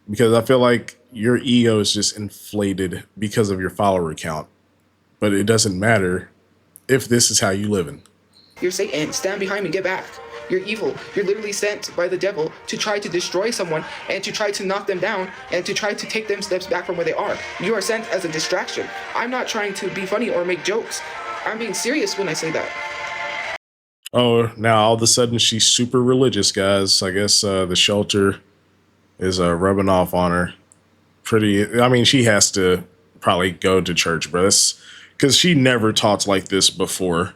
Because I feel like your ego is just inflated because of your follower count. But it doesn't matter if this is how you living. You're Satan. Stand behind me. Get back. You're evil. You're literally sent by the devil to try to destroy someone and to try to knock them down and to try to take them steps back from where they are. You are sent as a distraction. I'm not trying to be funny or make jokes. I'm being serious when I say that. Oh, now all of a sudden she's super religious, guys. I guess the shelter is rubbing off on her. Pretty. I mean, she has to probably go to church, bro. Because she never talked like this before,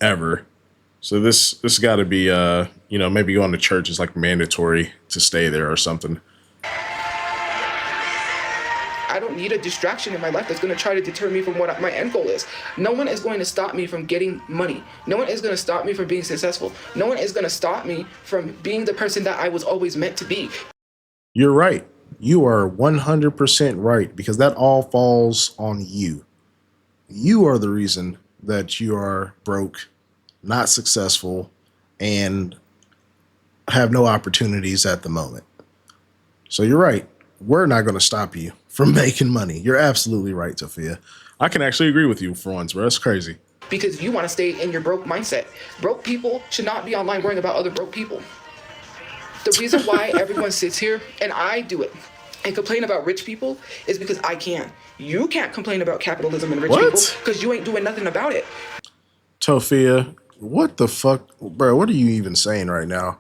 ever. So this got to be maybe going to church is like mandatory to stay there or something. I don't need a distraction in my life that's going to try to deter me from what my end goal is. No one is going to stop me from getting money. No one is going to stop me from being successful. No one is going to stop me from being the person that I was always meant to be. You're right. You are 100% right, because that all falls on you. You are the reason that you are broke, not successful, and have no opportunities at the moment. So you're right. We're not going to stop you from making money. You're absolutely right, Tophia. I can actually agree with you for once, bro. That's crazy. Because you want to stay in your broke mindset. Broke people should not be online worrying about other broke people. The reason why everyone sits here, and I do it, and complain about rich people is because I can. You can't complain about capitalism and rich people because you ain't doing nothing about it. Tophia, what the fuck? Bro, what are you even saying right now?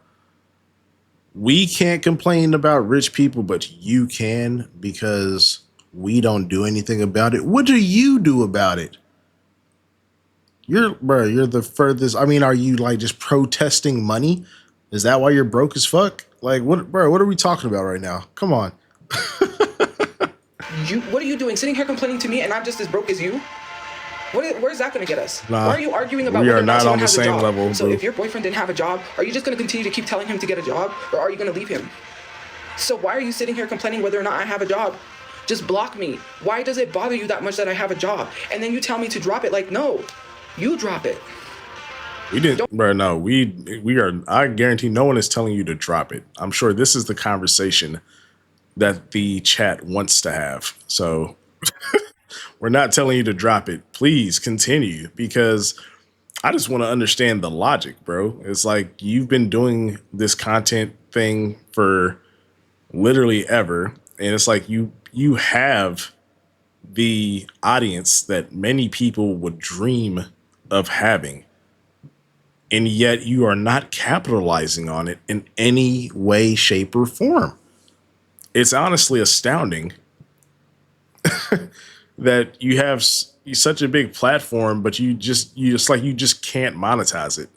We can't complain about rich people, but you can because we don't do anything about it. What do you do about it? You're the furthest. I mean, are you like just protesting money? Is that why you're broke as fuck? Like, what are we talking about right now? Come on. What are you doing? Sitting here complaining to me and I'm just as broke as you? Where's that going to get us? Nah, why are you arguing about we whether are or not not someone on the has a same job? level, So bro. if your boyfriend didn't have a job, are you just going to continue to keep telling him to get a job, or are you going to leave him? So why are you sitting here complaining whether or not I have a job? Just block me. Why does it bother you that much that I have a job? And then you tell me to drop it. Like, no, you drop it. We didn't, bro. No, we are. I guarantee no one is telling you to drop it. I'm sure this is the conversation that the chat wants to have. So we're not telling you to drop it. Please continue, because I just want to understand the logic, bro. It's like you've been doing this content thing for literally ever, and it's like you have the audience that many people would dream of having, and yet you are not capitalizing on it in any way, shape, or form. It's honestly astounding that you have such a big platform, but you just can't monetize it,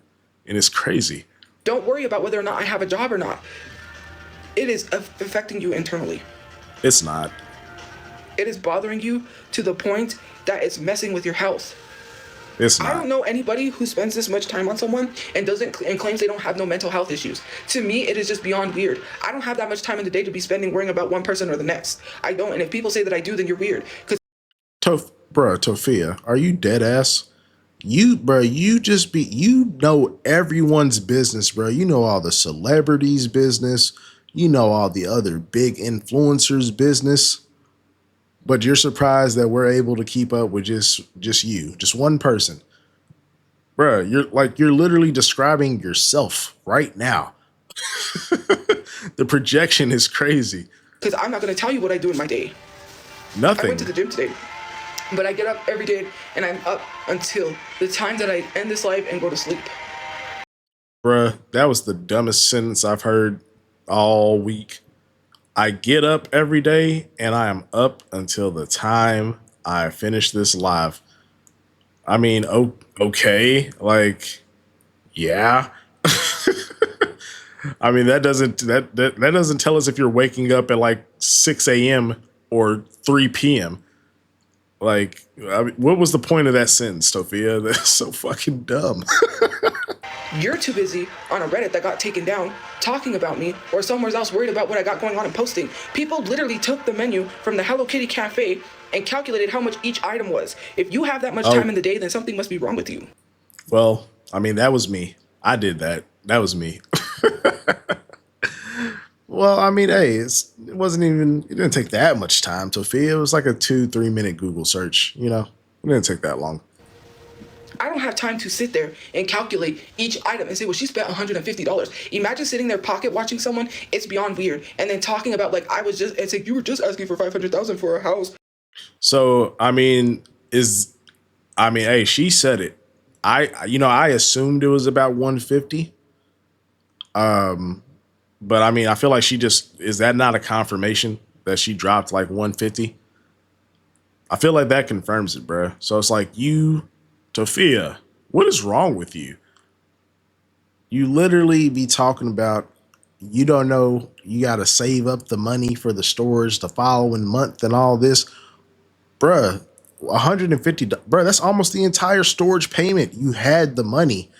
and it's crazy. Don't worry about whether or not I have a job or not. It is affecting you internally. It's not. It is bothering you to the point that it's messing with your health. It's not. I don't know anybody who spends this much time on someone and claims they don't have no mental health issues. To me, it is just beyond weird. I don't have that much time in the day to be spending worrying about one person or the next. I don't, and if people say that I do, then you're weird. Tophia, are you dead ass? You know everyone's business, bro. You know all the celebrities' business. You know all the other big influencers' business. But you're surprised that we're able to keep up with just you, just one person. Bro, you're literally describing yourself right now. The projection is crazy. Because I'm not going to tell you what I do in my day. Nothing. I went to the gym today, but I get up every day and I'm up until the time that I end this life and go to sleep. Bruh, that was the dumbest sentence I've heard all week. I get up every day and I am up until the time I finish this live. I mean, okay, like, yeah. I mean, that doesn't tell us if you're waking up at like 6 a.m. or 3 p.m. Like, I mean, what was the point of that sentence, Tophia? That's so fucking dumb. You're too busy on a Reddit that got taken down talking about me, or somewhere else worried about what I got going on and posting. People literally took the menu from the Hello Kitty cafe and calculated how much each item was. If you have that much time in the day, then something must be wrong with you. Well, I mean, that was me. I did that. That was me. Well, I mean, hey, it didn't take that much time, Tophia. It was like a 2-3 minute Google search, you know? It didn't take that long. I don't have time to sit there and calculate each item and say, well, she spent $150. Imagine sitting there pocket watching someone. It's beyond weird. And then talking about like, it's like, you were just asking for $500,000 for a house. So, I mean, hey, she said it. I assumed it was about 150. But I mean, I feel like she just is that not a confirmation that she dropped like 150? I feel like that confirms it, bruh. So it's like you, Tophia, what is wrong with you? You literally be talking about you don't know you got to save up the money for the storage the following month and all this, bruh. 150, bruh. That's almost the entire storage payment. You had the money,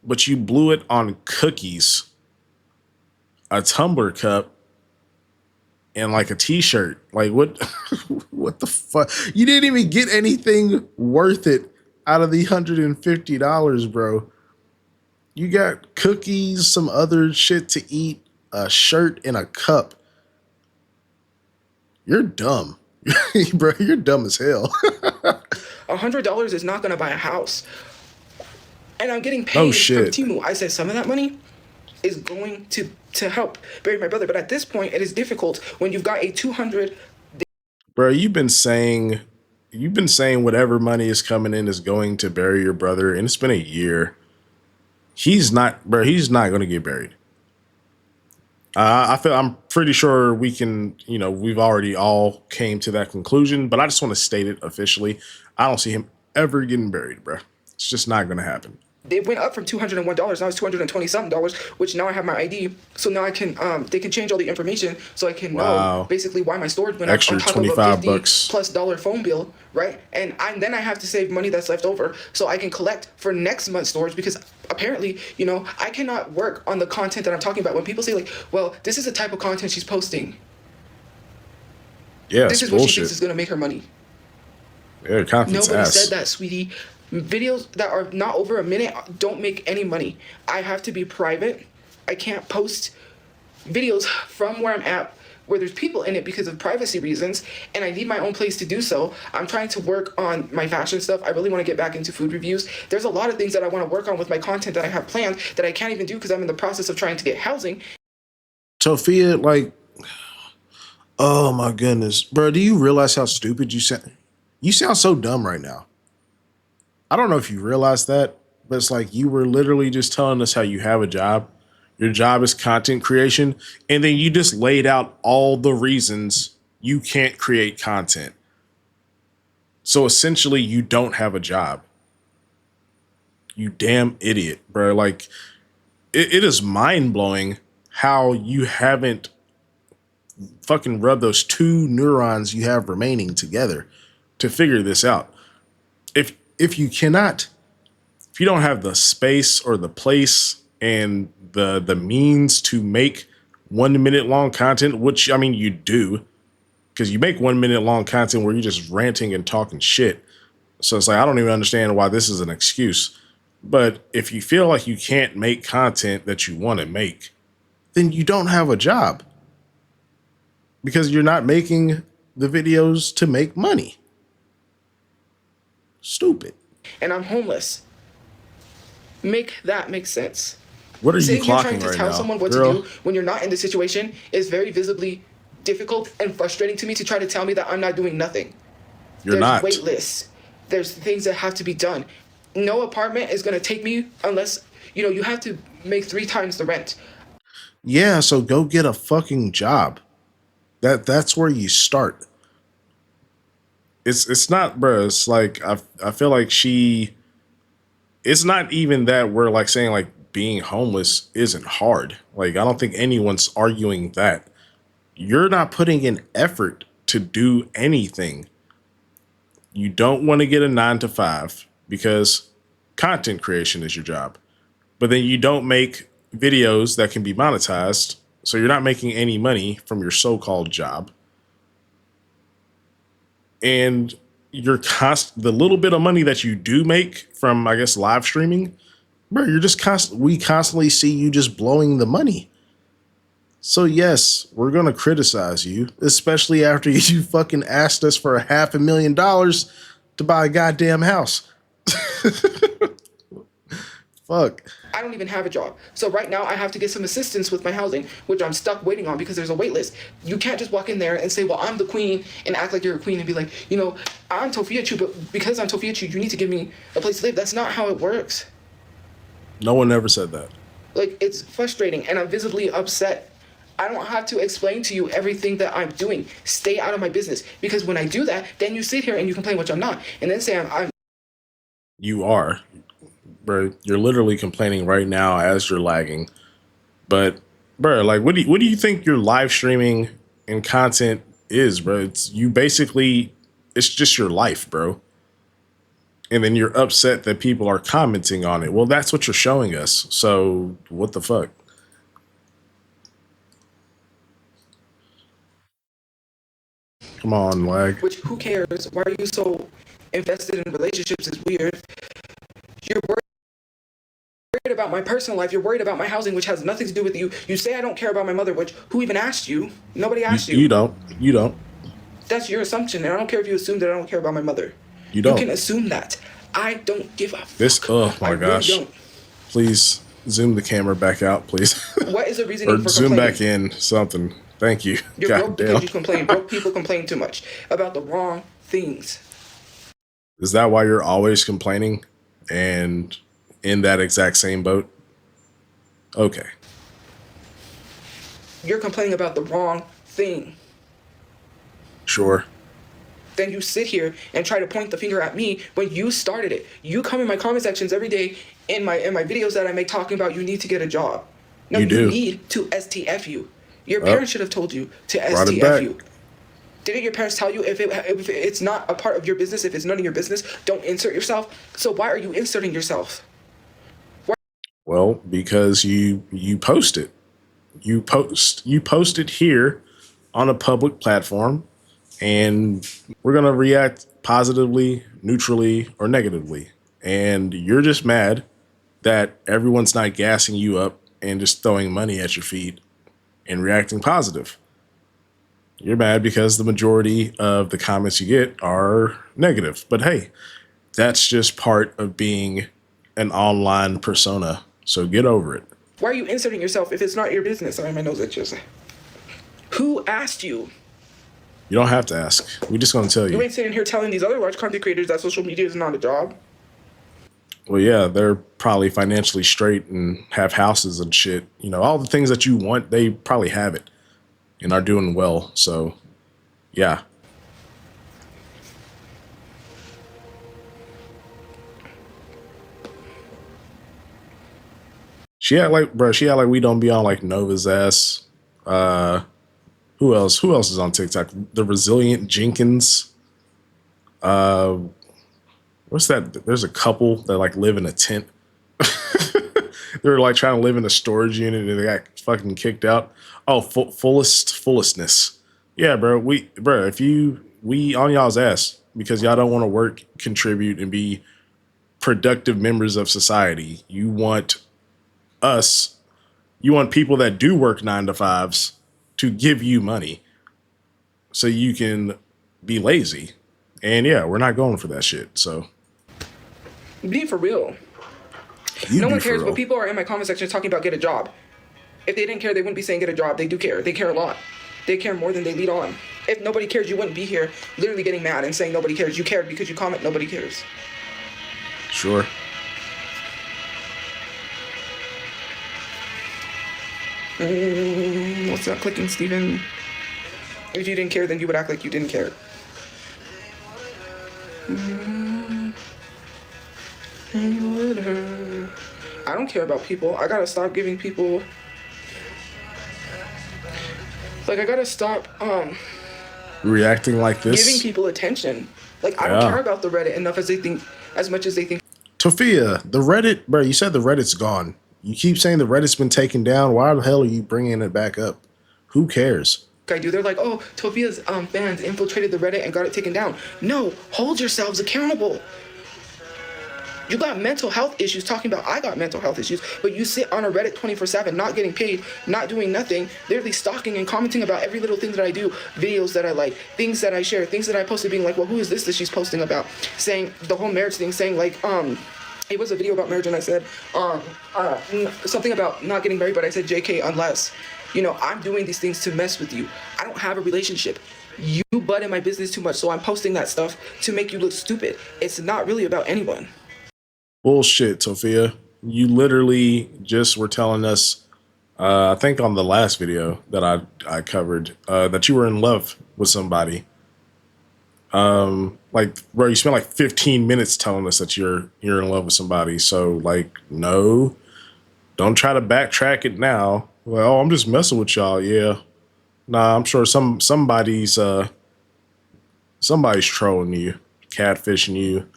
but you blew it on cookies, a tumbler cup, and like a t-shirt. Like what? What the fuck? You didn't even get anything worth it out of the $150, bro. You got cookies, some other shit to eat, a shirt, and a cup. You're dumb. Bro, you're dumb as hell. $100 is not gonna buy a house. And I'm getting paid Oh from shit. Timu. I said some of that money is going to help bury my brother. But at this point, it is difficult when you've got a 200. Bro, you've been saying whatever money is coming in is going to bury your brother, and it's been a year. He's not gonna get buried. I'm pretty sure we can, we've already all came to that conclusion, but I just want to state it officially. I don't see him ever getting buried, bro. It's just not gonna happen. They went up from $201. Now it's $220 something, which now I have my ID. So now I can they can change all the information so I can know basically why my storage went up Extra on top of a $25 $50+ dollar phone bill, right? And then I have to save money that's left over so I can collect for next month's storage because apparently, I cannot work on the content that I'm talking about. When people say like, well, this is the type of content she's posting. Yeah, This it's is what she bullshit. thinks is gonna make her money. Yeah, content's Nobody ass. said that, sweetie. Videos that are not over a minute don't make any money. I have to be private. I can't post videos from where I'm at where there's people in it because of privacy reasons, and I need my own place to do so. I'm trying to work on my fashion stuff. I really want to get back into food reviews. There's a lot of things that I want to work on with my content that I have planned that I can't even do because I'm in the process of trying to get housing. Tophia, like, oh my goodness, bro, do you realize how stupid you sound? You sound so dumb right now. I don't know if you realize that, but it's like you were literally just telling us how you have a job. Your job is content creation, and then you just laid out all the reasons you can't create content. So essentially, you don't have a job. You damn idiot, bro. Like, it is mind-blowing how you haven't fucking rubbed those two neurons you have remaining together to figure this out. If you don't have the space or the place and the means to make 1 minute long content, which I mean you do, because you make 1 minute long content where you're just ranting and talking shit. So it's like I don't even understand why this is an excuse. But if you feel like you can't make content that you want to make, then you don't have a job. Because you're not making the videos to make money. Stupid. And I'm homeless. Make that make sense. What are you Saying you're trying clocking to right tell now, someone what girl? to do when you're not in the situation is very visibly difficult and frustrating to me to try to tell me that I'm not doing nothing. You're not. There's wait lists. There's things that have to be done. No apartment is going to take me unless, you have to make 3 times the rent. Yeah, so go get a fucking job. That's where you start. It's not, bro. It's like I feel like it's not even that we're like saying like being homeless isn't hard. Like I don't think anyone's arguing that. You're not putting in effort to do anything. You don't want to get a 9 to 5 because content creation is your job. But then you don't make videos that can be monetized. So you're not making any money from your so-called job. And the little bit of money that you do make from, I guess, live streaming, bro, you're just we constantly see you just blowing the money. So yes, we're going to criticize you, especially after you fucking asked us for $500,000 to buy a goddamn house. Fuck. I don't even have a job. So right now I have to get some assistance with my housing, which I'm stuck waiting on because there's a wait list. You can't just walk in there and say, well, I'm the queen and act like you're a queen and be like, I'm Tophiachu, but because I'm Tophiachu, you need to give me a place to live. That's not how it works. No one ever said that. Like, it's frustrating, and I'm visibly upset. I don't have to explain to you everything that I'm doing. Stay out of my business. Because when I do that, then you sit here and you complain, which I'm not, and then say I'm You are, bro. You're literally complaining right now as you're lagging. But, bro, like, what do you think your live streaming and content is, bro? It's you basically. It's just your life, bro. And then you're upset that people are commenting on it. Well, that's what you're showing us. So what the fuck? Come on, lag. which who cares? Why are you so invested in relationships? Is weird. You're worried about my personal life. You're worried about my housing, which has nothing to do with you. You say I don't care about my mother, which who even asked you? Nobody asked you. You don't. You don't. That's your assumption, and I don't care if you assume that I don't care about my mother. You don't. You can assume that. I don't give a fuck. This. Oh my I gosh. really don't. Please zoom the camera back out, please. What is the reasoning Or for zoom complaining? back in. Something. Thank you. You're God broke damn. because you complain. Broke people complain too much about the wrong things. Is that why you're always complaining and in that exact same boat? Okay. You're complaining about the wrong thing. Sure. Then you sit here and try to point the finger at me when you started it. You come in my comment sections every day in my videos that I make talking about you need to get a job. No, You do. need to STF you. Your Well, parents should have told you to brought it back. STF you. Didn't your parents tell you if it's not a part of your business, if it's none of your business, don't insert yourself? So why are you inserting yourself? Well, because you post it. You post it here on a public platform, and we're gonna react positively, neutrally, or negatively. And you're just mad that everyone's not gassing you up and just throwing money at your feet and reacting positive. You're mad because the majority of the comments you get are negative. But hey, that's just part of being an online persona. So get over it. Why are you inserting yourself if it's not your business? Sorry, my nose itches. Who asked you? You don't have to ask. We're just gonna tell You you. ain't sitting here telling these other large content creators that social media is not a job. Well, yeah, they're probably financially straight and have houses and shit. You know, all the things that you want, they probably have it and are doing well. So, yeah. She act like, bro. She act like we don't be on like Nova's ass. Who else? Who else is on TikTok? The Resilient Jenkins. What's that? There's a couple that like live in a tent. They were like trying to live in a storage unit and they got fucking kicked out. Oh, fullestness. Yeah, bro. If we on y'all's ass because y'all don't want to work, contribute, and be productive members of society. You want us. You want people that do work 9 to 5s to give you money so you can be lazy. And yeah, we're not going for that shit. So Be for real. you No be one for cares, real. but people are in my comment section talking about get a job. If they didn't care, they wouldn't be saying get a job. They do care. They care a lot. They care more than they lead on. If nobody cares, you wouldn't be here literally getting mad and saying nobody cares. You cared because you comment nobody cares. Sure. What's not clicking, Steven? If you didn't care, then you would act like you didn't care. I don't care about people. I gotta stop giving people. Like, I gotta stop Reacting like this. giving people attention. Like, I don't Yeah. care about the Reddit enough as much as they think. Tophia, the Reddit, bro, you said the Reddit's gone. You keep saying the Reddit's been taken down. Why the hell are you bringing it back up? Who cares? I do. They're like, oh, Tophia's fans infiltrated the Reddit and got it taken down. No, hold yourselves accountable. You got mental health issues talking about I got mental health issues, but you sit on a Reddit 24/7, not getting paid, not doing nothing, literally stalking and commenting about every little thing that I do, videos that I like, things that I share, things that I posted being like, well, who is this that she's posting about? Saying the whole marriage thing, saying like, it was a video about marriage and I said, something about not getting married, but I said, JK, unless, you know, I'm doing these things to mess with you. I don't have a relationship. You butt in my business too much, so I'm posting that stuff to make you look stupid. It's not really about anyone. Bullshit, Tophia. You literally just were telling us, I think on the last video that I covered, that you were in love with somebody. Like, bro, you spent like 15 minutes telling us that you're in love with somebody. So, like, no, don't try to backtrack it now. Well, oh, I'm just messing with y'all. Yeah, nah, I'm sure somebody's trolling you, catfishing you.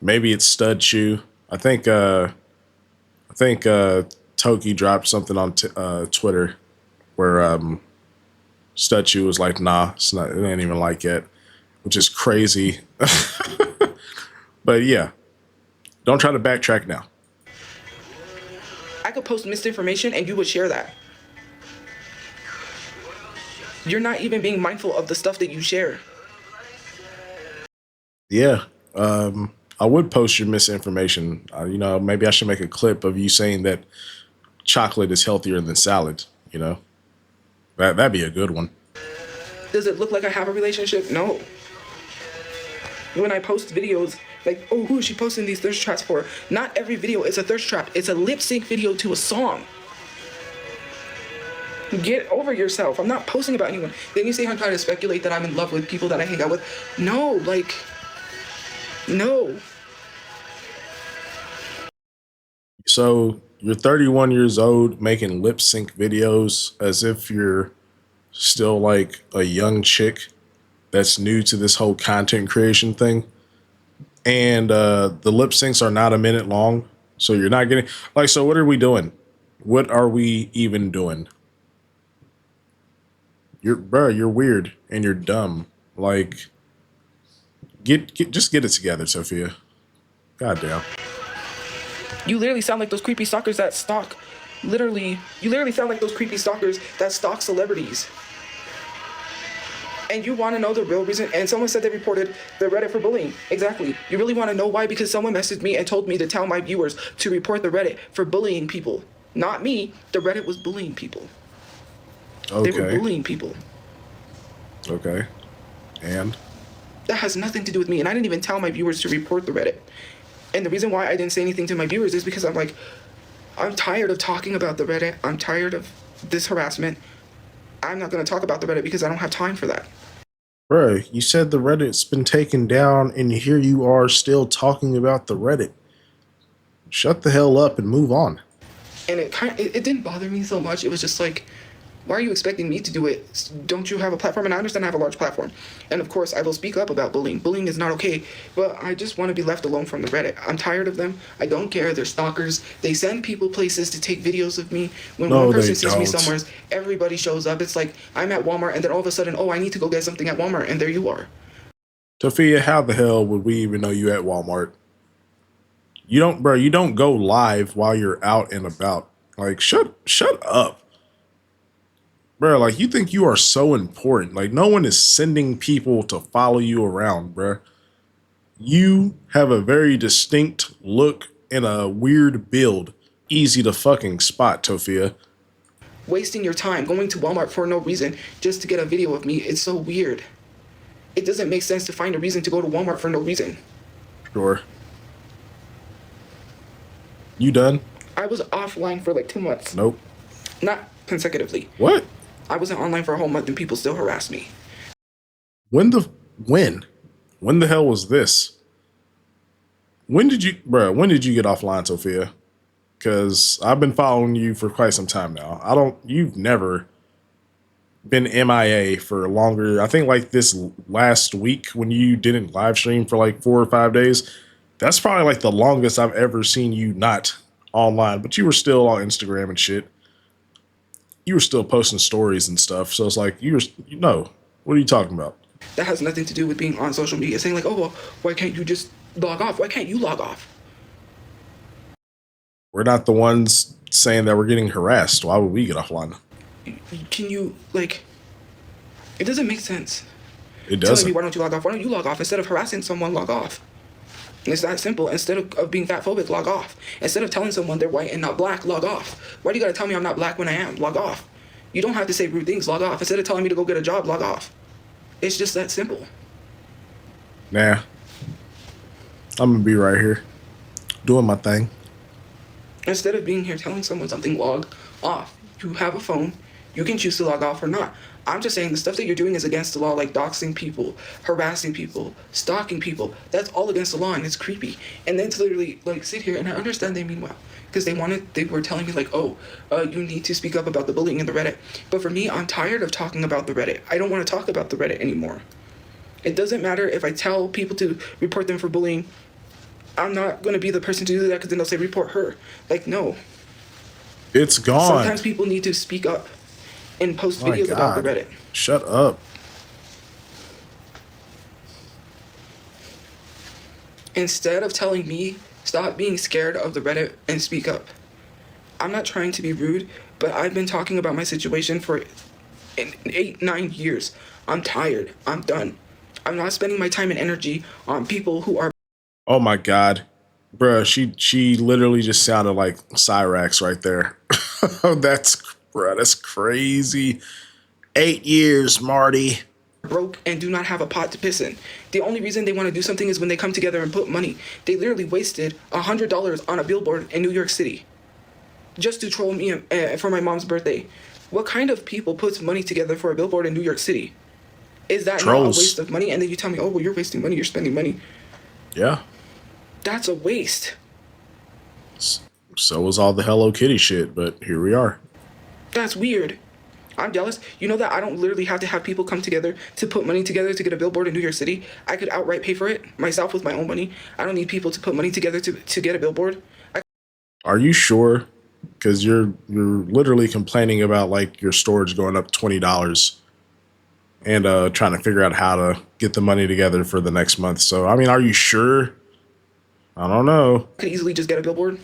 Maybe it's Stud Chew. I think Toki dropped something on Twitter where Stud Chew was like, nah, it ain't even like it, which is crazy. But yeah, don't try to backtrack now. I could post misinformation and you would share that. You're not even being mindful of the stuff that you share. Yeah, I would post your misinformation. Maybe I should make a clip of you saying that chocolate is healthier than salad. That'd be a good one. Does it look like I have a relationship? No. When I post videos, like, oh, who is she posting these thirst traps for? Not every video is a thirst trap. It's a lip sync video to a song. Get over yourself. I'm not posting about anyone. Then you say I'm trying to speculate that I'm in love with people that I hang out with. No, no. So you're 31 years old making lip sync videos as if you're still like a young chick that's new to this whole content creation thing. And the lip syncs are not a minute long. So you're not getting like, so what are we doing? What are we even doing? You're weird and you're dumb. Like, just get it together, Sophia. Goddamn. You literally sound like those creepy stalkers that stalk. You literally sound like those creepy stalkers that stalk celebrities. And you want to know the real reason? And someone said they reported the Reddit for bullying. Exactly. You really want to know why? Because someone messaged me and told me to tell my viewers to report the Reddit for bullying people. Not me. The Reddit was bullying people. Okay. They were bullying people. Okay. And? That has nothing to do with me. And I didn't even tell my viewers to report the Reddit. And the reason why I didn't say anything to my viewers is because I'm tired of talking about the Reddit. I'm tired of this harassment. I'm not going to talk about the Reddit because I don't have time for that. Bro, you said the Reddit's been taken down and here you are still talking about the Reddit. Shut the hell up and move on. And it didn't bother me so much. It was just like, why are you expecting me to do it? Don't you have a platform? And I understand I have a large platform. And of course, I will speak up about bullying. Bullying is not okay, but I just want to be left alone from the Reddit. I'm tired of them. I don't care. They're stalkers. They send people places to take videos of me. When one person sees me somewhere, everybody shows up. It's like I'm at Walmart and then all of a sudden, oh, I need to go get something at Walmart. And there you are. Tophia, how the hell would we even know you at Walmart? You don't go live while you're out and about. Like, shut up. Bro, like, you think you are so important. Like, no one is sending people to follow you around, bro. You have a very distinct look and a weird build. Easy to fucking spot, Tophia. Wasting your time going to Walmart for no reason just to get a video of me. It's so weird. It doesn't make sense to find a reason to go to Walmart for no reason. Sure. You done? I was offline for like 2 months. Nope. Not consecutively. What? I wasn't online for a whole month and people still harassed me. When the hell was this? When did you get offline, Sophia? Because I've been following you for quite some time now. You've never been MIA for longer. I think like this last week when you didn't live stream for like 4 or 5 days, that's probably like the longest I've ever seen you not online, but you were still on Instagram and shit. You were still posting stories and stuff. So it's like, what are you talking about? That has nothing to do with being on social media. Saying like, oh, well, why can't you just log off? Why can't you log off? We're not the ones saying that we're getting harassed. Why would we get offline? Can you, like, it doesn't make sense. It doesn't. Telling me, why don't you log off? Why don't you log off? Instead of harassing someone, log off. And it's that simple. Instead of being fat phobic, log off. Instead of telling someone they're white and not black, log off. Why do you gotta tell me I'm not black when I am? Log off. You don't have to say rude things, log off. Instead of telling me to go get a job, log off. It's just that simple. Nah. I'm gonna be right here. Doing my thing. Instead of being here telling someone something, log off. You have a phone. You can choose to log off or not. I'm just saying the stuff that you're doing is against the law, like doxing people, harassing people, stalking people. That's all against the law, and it's creepy. And then to literally like sit here, and I understand they mean well, because they were telling me like, oh, you need to speak up about the bullying in the Reddit. But for me, I'm tired of talking about the Reddit. I don't want to talk about the Reddit anymore. It doesn't matter if I tell people to report them for bullying. I'm not going to be the person to do that because then they'll say report her. Like, no. It's gone. Sometimes people need to speak up and post My videos about the God. Reddit. Shut up. Instead of telling me, stop being scared of the Reddit and speak up. I'm not trying to be rude, but I've been talking about my situation for 8-9 years. I'm tired. I'm done. I'm not spending my time and energy on people who are. Oh my God. Bruh, she literally just sounded like Cyrax right there. That's crazy. 8 years, Marty. Broke and do not have a pot to piss in. The only reason they want to do something is when they come together and put money. They literally wasted $100 on a billboard in New York City just to troll me for my mom's birthday. What kind of people puts money together for a billboard in New York City? Is that not a waste of money? And then you tell me, oh, well, you're wasting money, you're spending money. Yeah. That's a waste. So was all the Hello Kitty shit, but here we are. That's weird. I'm jealous. You know that I don't literally have to have people come together to put money together to get a billboard in New York City. I could outright pay for it myself with my own money. I don't need people to put money together to get a billboard. Are you sure? Because you're literally complaining about like your storage going up $20 and trying to figure out how to get the money together for the next month. So I mean, are you sure? I don't know. I could easily just get a billboard.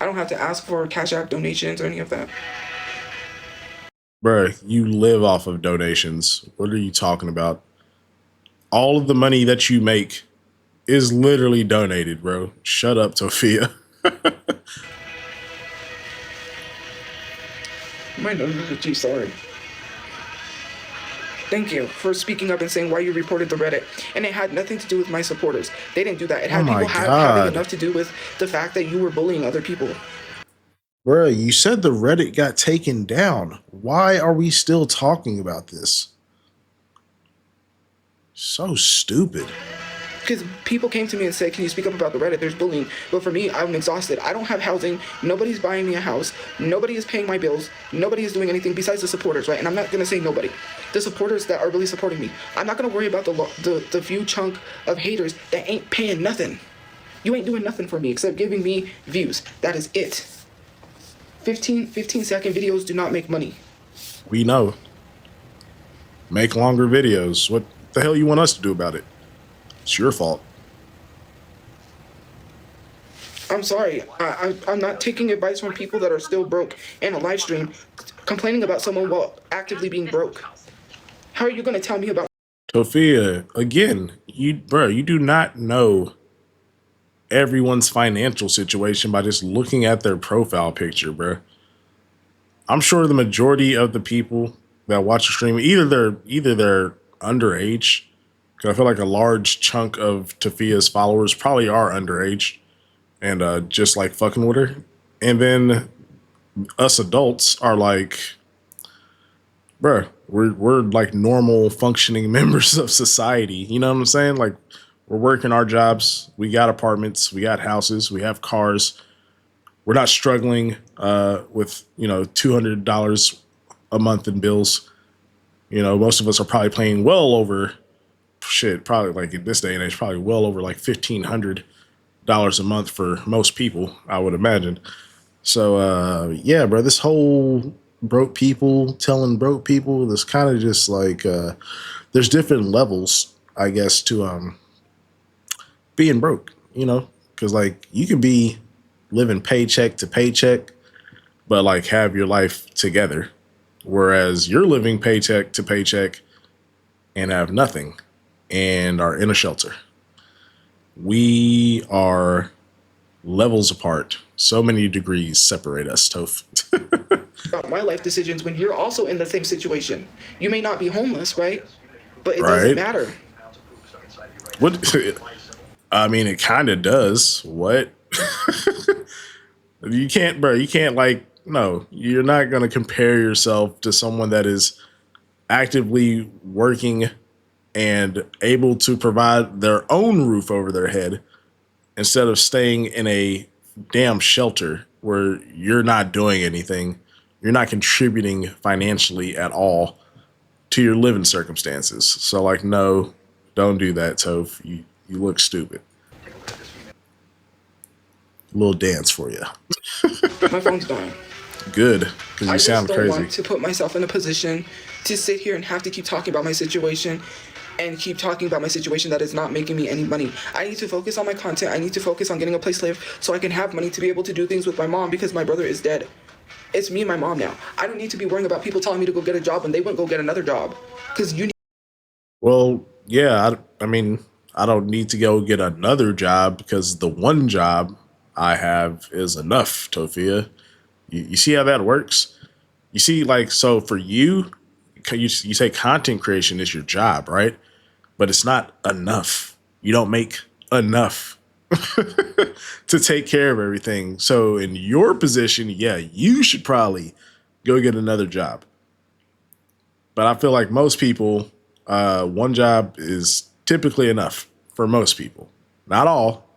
I don't have to ask for Cash App donations or any of that. Bruh, you live off of donations. What are you talking about? All of the money that you make is literally donated, bro. Shut up, Tophia. My nose is itchy, sorry. Thank you for speaking up and saying why you reported the Reddit. And it had nothing to do with my supporters. They didn't do that. It had Oh my people God. having enough to do with the fact that you were bullying other people. Bruh, you said the Reddit got taken down. Why are we still talking about this? So stupid. Because people came to me and said, can you speak up about the Reddit? There's bullying. But for me, I'm exhausted. I don't have housing. Nobody's buying me a house. Nobody is paying my bills. Nobody is doing anything besides the supporters, right? And I'm not going to say nobody. The supporters that are really supporting me. I'm not going to worry about the few chunk of haters that ain't paying nothing. You ain't doing nothing for me except giving me views. That is it. 15-second videos do not make money. We know. Make longer videos. What the hell you want us to do about it? It's your fault. I'm sorry. I'm not taking advice from people that are still broke in a live stream complaining about someone while actively being broke. How are you going to tell me about... Tophia, again, you do not know everyone's financial situation by just looking at their profile picture, bro. I'm sure the majority of the people that watch the stream, either they're underage, because I feel like a large chunk of Tophia's followers probably are underage and just like fucking with her. And then us adults are like, bruh, we're like normal functioning members of society. You know what I'm saying? Like, we're working our jobs. We got apartments. We got houses. We have cars. We're not struggling with, $200 a month in bills. Most of us are probably paying well over probably like in this day and age, probably well over like $1,500 a month for most people, I would imagine. So yeah, bro, this whole broke people telling broke people, this kind of just like there's different levels, I guess, to being broke, because like you can be living paycheck to paycheck, but like have your life together, whereas you're living paycheck to paycheck and have nothing and are in a shelter. We are levels apart. So many degrees separate us, Toph. about my life decisions when you're also in the same situation? You may not be homeless, right? But it Right. doesn't matter. What? I mean, it kind of does. What? You can't, bro. You can't like. No, you're not gonna compare yourself to someone that is actively working and able to provide their own roof over their head instead of staying in a damn shelter where you're not doing anything. You're not contributing financially at all to your living circumstances. So, like, no, don't do that, Toph. You look stupid. A little dance for you. My phone's dying. Good, because I you just sound don't crazy. want to put myself in a position to sit here and have to keep talking about my situation and keep talking about my situation that is not making me any money. I need to focus on my content. I need to focus on getting a place to live so I can have money to be able to do things with my mom because my brother is dead. It's me and my mom now. I don't need to be worrying about people telling me to go get a job when they wouldn't go get another job. Because you need. Well, yeah, I mean, I don't need to go get another job because the one job I have is enough, Tophia. You see how that works? You see, like, so for you say content creation is your job, right? But it's not enough. You don't make enough to take care of everything. So in your position, yeah, you should probably go get another job. But I feel like most people, one job is typically enough for most people. Not all,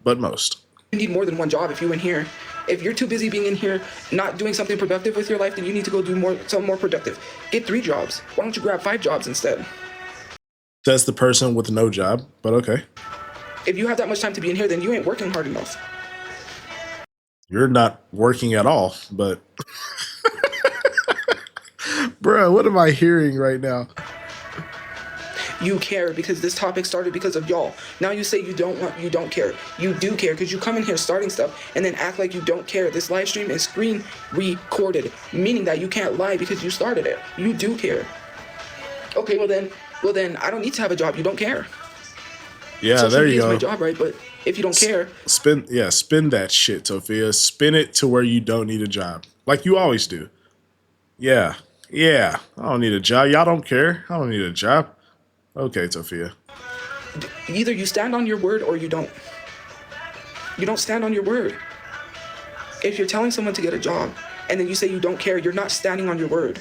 but most. You need more than one job if you're in here. If you're too busy being in here, not doing something productive with your life, then you need to go do something more productive. Get 3 jobs. Why don't you grab 5 jobs instead? That's the person with no job, but okay. If you have that much time to be in here, then you ain't working hard enough. You're not working at all, but bruh, what am I hearing right now? You care because this topic started because of y'all. Now you say you don't care. You do care because you come in here starting stuff and then act like you don't care. This live stream is screen recorded, meaning that you can't lie because you started it. You do care. Okay, well then I don't need to have a job. You don't care. Yeah, Social there media you is go. my job, right? But if you don't care, Spin that shit, Sophia. Spin it to where you don't need a job. Like you always do. Yeah. Yeah. I don't need a job. Y'all don't care. I don't need a job. Okay, Sophia. either you stand on your word or you don't. You don't stand on your word. If you're telling someone to get a job and then you say you don't care, you're not standing on your word.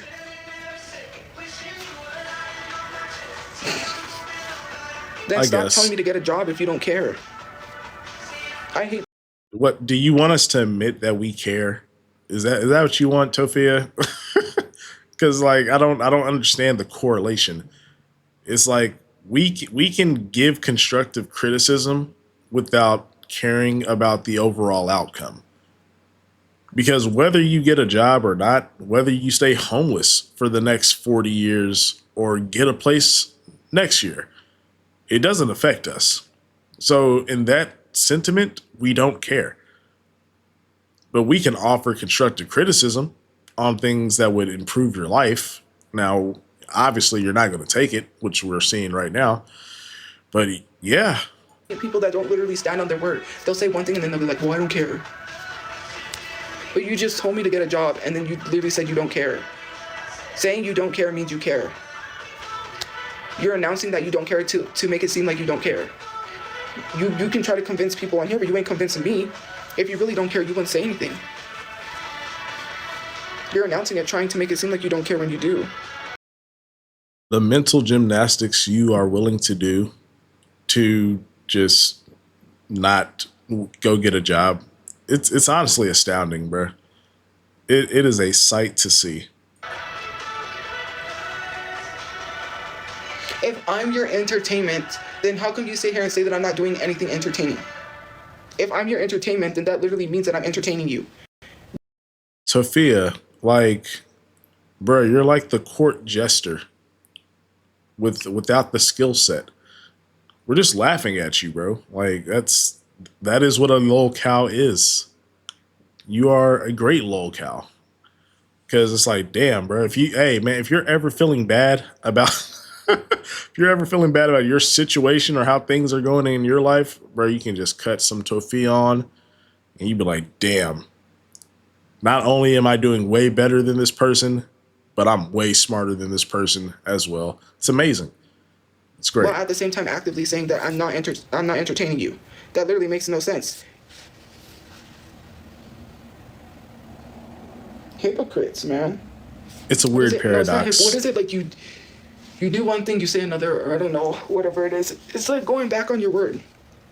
Then I stop guess. telling me to get a job if you don't care. I hate. What do you want us to admit that we care? Is that what you want, Tophia? Because like I don't understand the correlation. It's like we can give constructive criticism without caring about the overall outcome. Because whether you get a job or not, whether you stay homeless for the next 40 years or get a place next year, it doesn't affect us. So in that sentiment, we don't care. But we can offer constructive criticism on things that would improve your life. Now, obviously, you're not going to take it, which we're seeing right now. But yeah, people that don't literally stand on their word. They'll say one thing and then they'll be like, well, I don't care. But you just told me to get a job and then you literally said you don't care. Saying you don't care means you care. You're announcing that you don't care to make it seem like you don't care. You can try to convince people on here, but you ain't convincing me. If you really don't care, you wouldn't say anything. You're announcing it, trying to make it seem like you don't care when you do. the mental gymnastics you are willing to do to just not go get a job, it's honestly astounding, bro. It is a sight to see. If I'm your entertainment, then how come you sit here and say that I'm not doing anything entertaining? If I'm your entertainment, then that literally means that I'm entertaining you. Sophia, like, bro, you're like the court jester without the skill set. We're just laughing at you, bro. Like that is what a lol cow is. You are a great lol cow. Cause it's like, damn, bro. If you're ever feeling bad about if you're ever feeling bad about your situation or how things are going in your life, bro, you can just cut some Tophia on and you'd be like, damn, not only am I doing way better than this person, but I'm way smarter than this person as well. It's amazing. It's great. while at the same time actively saying that I'm not entertaining you. That literally makes no sense. Hypocrites, man. It's a weird No, it's not paradox. what is it like? You do one thing, you say another, or I don't know, whatever it is. It's like going back on your word.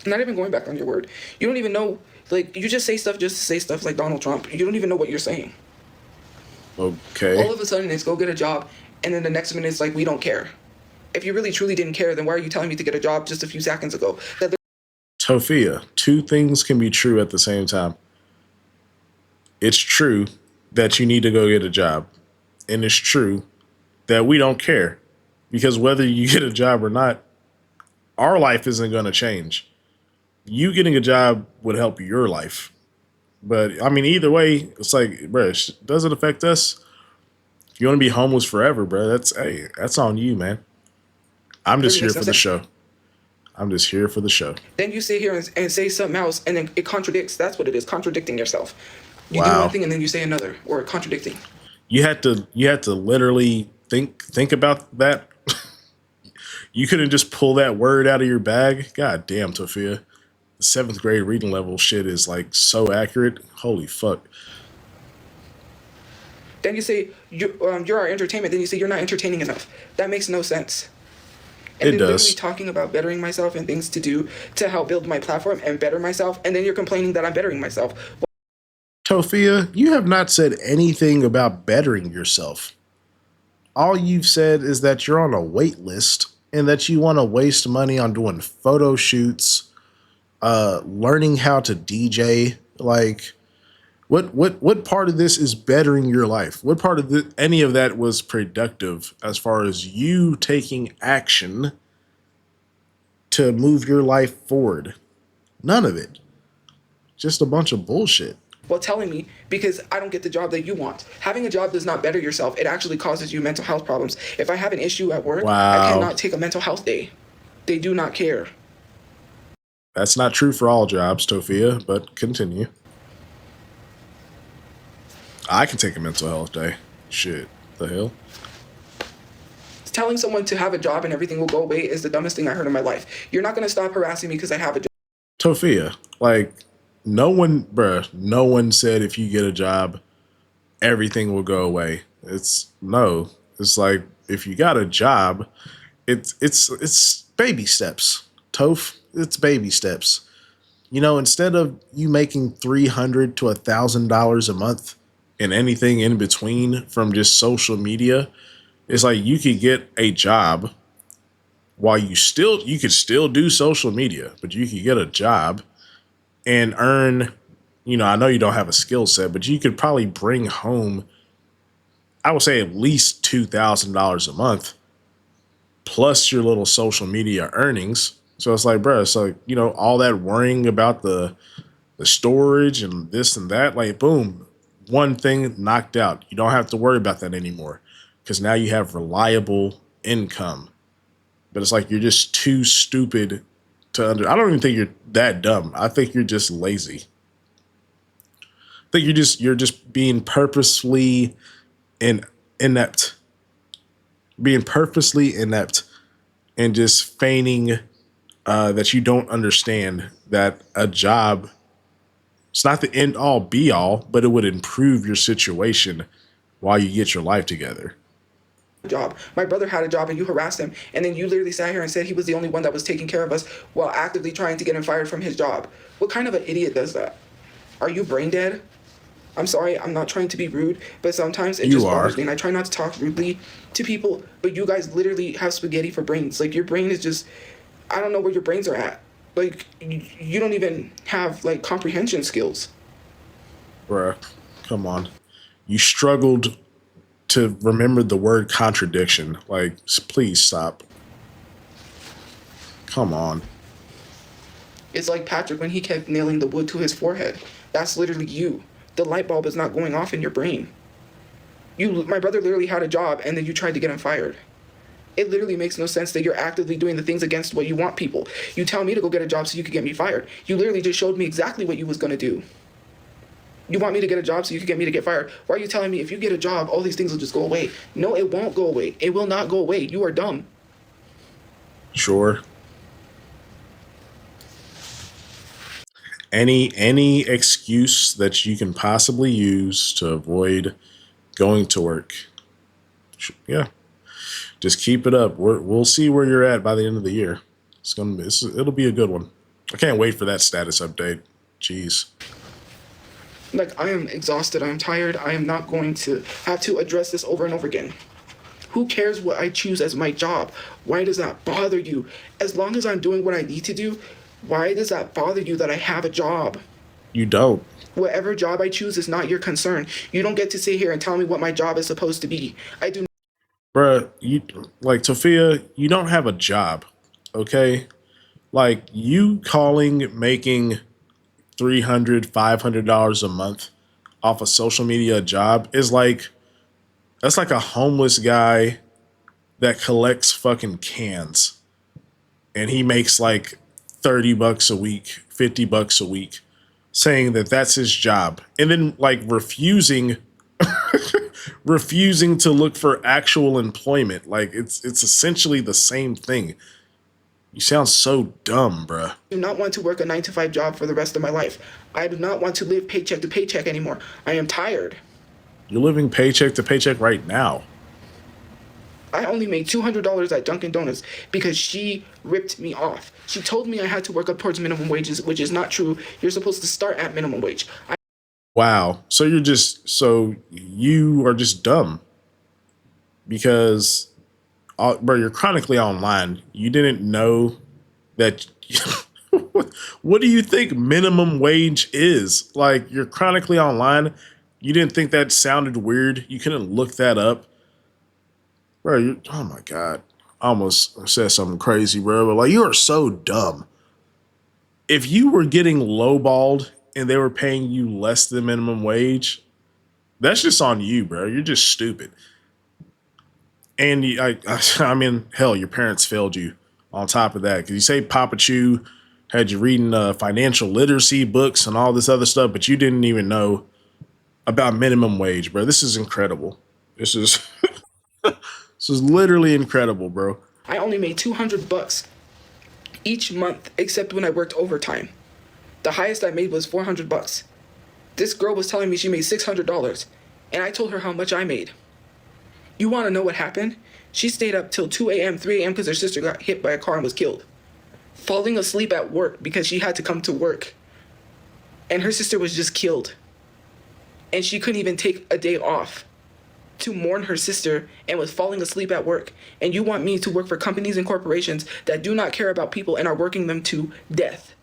Not even going back on your word. You don't even know. Like, you just say stuff just to say stuff, like Donald Trump. You don't even know what you're saying. Okay. All of a sudden, it's go get a job, and then the next minute, it's like, we don't care. If you really truly didn't care, then why are you telling me to get a job just a few seconds ago? Tophia, two things can be true at the same time. It's true that you need to go get a job. And it's true that we don't care. Because whether you get a job or not, our life isn't going to change. You getting a job would help your life. But, I mean, either way, it's like, bro, does it affect us? If you want to be homeless forever, bro, that's on you, man. I'm just here for the show. I'm just here for the show. Then you sit here and say something else, and then it contradicts. That's what it is, contradicting yourself. You do Wow. one thing, and then you say another, or contradicting. You had to literally think about that. You couldn't just pull that word out of your bag. God damn, Tophia. The 7th grade reading level shit is like so accurate. Holy fuck. Then you say you're our entertainment. Then you say you're not entertaining enough. That makes no sense. And It then does. literally talking about bettering myself and things to do to help build my platform and better myself, and then you're complaining that I'm bettering myself. Tophia, you have not said anything about bettering yourself. All you've said is that you're on a wait list and that you want to waste money on doing photo shoots, learning how to DJ. Like, what part of this is bettering your life? What part of any of that was productive as far as you taking action to move your life forward? None of it. Just a bunch of bullshit. Well, telling me because I don't get the job that you want. Having a job does not better yourself. It actually causes you mental health problems. If I have an issue at work, Wow. I cannot take a mental health day. They do not care. That's not true for all jobs, Tophia, but continue. I can take a mental health day. Shit. The hell? Telling someone to have a job and everything will go away is the dumbest thing I heard in my life. You're not going to stop harassing me because I have a job. Tophia, like, no one said if you get a job, everything will go away. It's like if you got a job, it's baby steps. Toph, it's baby steps. You know, instead of you making $300 to $1,000 a month and anything in between from just social media, it's like you could get a job while you could still do social media, but you could get a job and earn, I know you don't have a skill set, but you could probably bring home, I would say at least $2,000 a month plus your little social media earnings. So it's like, bro, so, all that worrying about the storage and this and that, like, boom, one thing knocked out. You don't have to worry about that anymore because now you have reliable income. But it's like you're just too stupid to I don't even think you're that dumb. I think you're just lazy. I think you're just being purposefully inept. Being purposely inept and just feigning that you don't understand that a job, it's not the end all be all, but it would improve your situation while you get your life together. Job. My brother had a job and you harassed him, and then you literally sat here and said he was the only one that was taking care of us while actively trying to get him fired from his job. What kind of an idiot does that? Are you brain dead? I'm sorry, I'm not trying to be rude, but sometimes it just bothers me, and I try not to talk rudely to people, but you guys literally have spaghetti for brains. Like, your brain is just, I don't know where your brains are at. Like, you don't even have, like, comprehension skills. Bruh, come on. You struggled to remember the word contradiction. Like, please stop. Come on. It's like Patrick when he kept nailing the wood to his forehead. That's literally you. The light bulb is not going off in your brain. My brother literally had a job and then you tried to get him fired. It literally makes no sense that you're actively doing the things against what you want people. You tell me to go get a job so you could get me fired. You literally just showed me exactly what you was going to do. You want me to get a job so you can get me to get fired. Why are you telling me if you get a job, all these things will just go away? No, it won't go away. It will not go away. You are dumb. Sure. Any excuse that you can possibly use to avoid going to work. Yeah, just keep it up. We'll see where you're at by the end of the year. It'll be a good one. I can't wait for that status update. Jeez. Like, I am exhausted. I am tired. I am not going to have to address this over and over again. Who cares what I choose as my job? Why does that bother you? As long as I'm doing what I need to do, why does that bother you that I have a job? You don't. Whatever job I choose is not your concern. You don't get to sit here and tell me what my job is supposed to be. I do. Bruh, you like Tophia, you don't have a job. Okay? Like you calling making $300, $500 a month off a social media job is like that's like a homeless guy that collects fucking cans and he makes like $30 a week, $50 a week, saying that that's his job, and then like refusing to look for actual employment. Like it's essentially the same thing. You sound so dumb, bruh. Do not want to work a 9 to 5 job for the rest of my life. I do not want to live paycheck to paycheck anymore. I am tired. You're living paycheck to paycheck right now. I only made $200 at Dunkin' Donuts because she ripped me off. She told me I had to work up towards minimum wages, which is not true. You're supposed to start at minimum wage. Wow. So you are just dumb because, bro, you're chronically online. You didn't know that. What do you think minimum wage is? Like, you're chronically online. You didn't think that sounded weird. You couldn't look that up, bro. Oh my god. I almost said something crazy, bro. But like, you are so dumb. If you were getting lowballed and they were paying you less than minimum wage, that's just on you, bro. You're just stupid. And I mean, hell, your parents failed you on top of that. Because you say Papa Chew had you reading financial literacy books and all this other stuff, but you didn't even know about minimum wage, bro. This is incredible. This is this is literally incredible, bro. I only made $200 each month, except when I worked overtime. The highest I made was $400. This girl was telling me she made $600, and I told her how much I made. You want to know what happened? She stayed up till 2 a.m., 3 a.m. because her sister got hit by a car and was killed. Falling asleep at work because she had to come to work. And her sister was just killed. And she couldn't even take a day off to mourn her sister and was falling asleep at work. And you want me to work for companies and corporations that do not care about people and are working them to death.